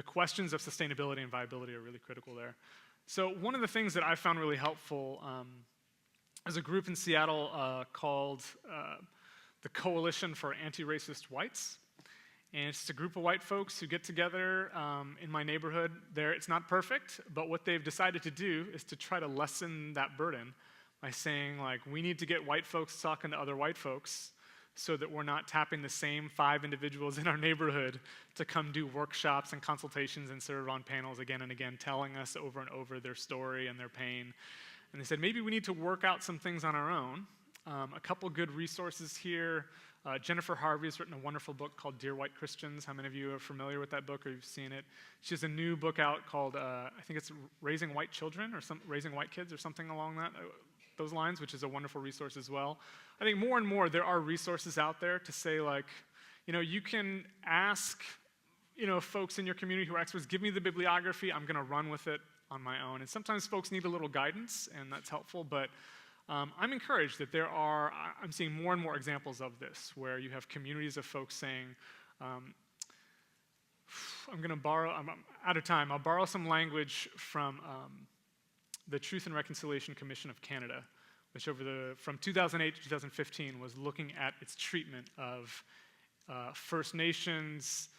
questions of sustainability and viability are really critical there. So one of the things that I found really helpful is a group in Seattle called the Coalition for Anti-Racist Whites. And it's just a group of white folks who get together in my neighborhood. It's not perfect, but what they've decided to do is to try to lessen that burden by saying, like, we need to get white folks talking to other white folks so that we're not tapping the same 5 individuals in our neighborhood to come do workshops and consultations and serve on panels again and again, telling us over and over their story and their pain. And they said, maybe we need to work out some things on our own. A couple good resources here. Jennifer Harvey has written a wonderful book called Dear White Christians. How many of you are familiar with that book or you've seen it? She has a new book out called, I think it's Raising White Children or Raising White Kids or something along those lines, which is a wonderful resource as well. I think more and more there are resources out there to say, like, you can ask, folks in your community who are experts, give me the bibliography, I'm going to run with it on my own. And sometimes folks need a little guidance, and that's helpful, but I'm encouraged that I'm seeing more and more examples of this, where you have communities of folks saying, I'm out of time, I'll borrow some language from the Truth and Reconciliation Commission of Canada, which from 2008 to 2015 was looking at its treatment of First Nations,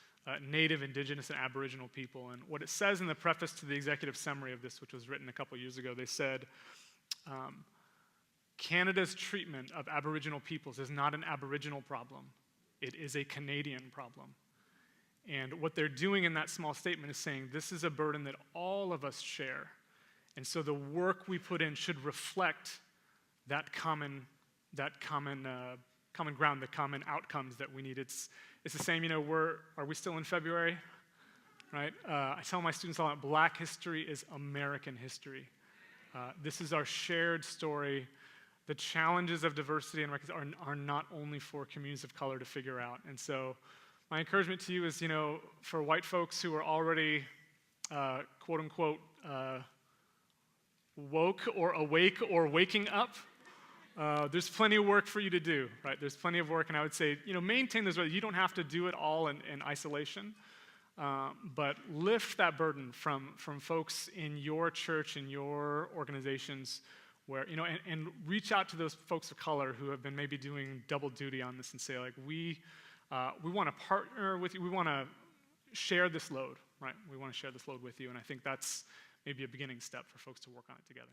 Native, Indigenous, and Aboriginal people. And what it says in the preface to the executive summary of this, which was written a couple years ago, they said, Canada's treatment of Aboriginal peoples is not an Aboriginal problem. It is a Canadian problem. And what they're doing in that small statement is saying, this is a burden that all of us share. And so the work we put in should reflect that common ground, the common outcomes that we need. It's the same, are we still in February? Right? I tell my students all that Black history is American history. This is our shared story the challenges of diversity and are not only for communities of color to figure out. And so my encouragement to you is, for white folks who are already, quote unquote, woke or awake or waking up, there's plenty of work for you to do, right? There's plenty of work, and I would say, maintain those. You don't have to do it all in isolation, but lift that burden from folks in your church, in your organizations, where, and reach out to those folks of color who have been maybe doing double duty on this and say, like, we want to partner with you. We want to share this load, right? We want to share this load with you, and I think that's maybe a beginning step for folks to work on it together.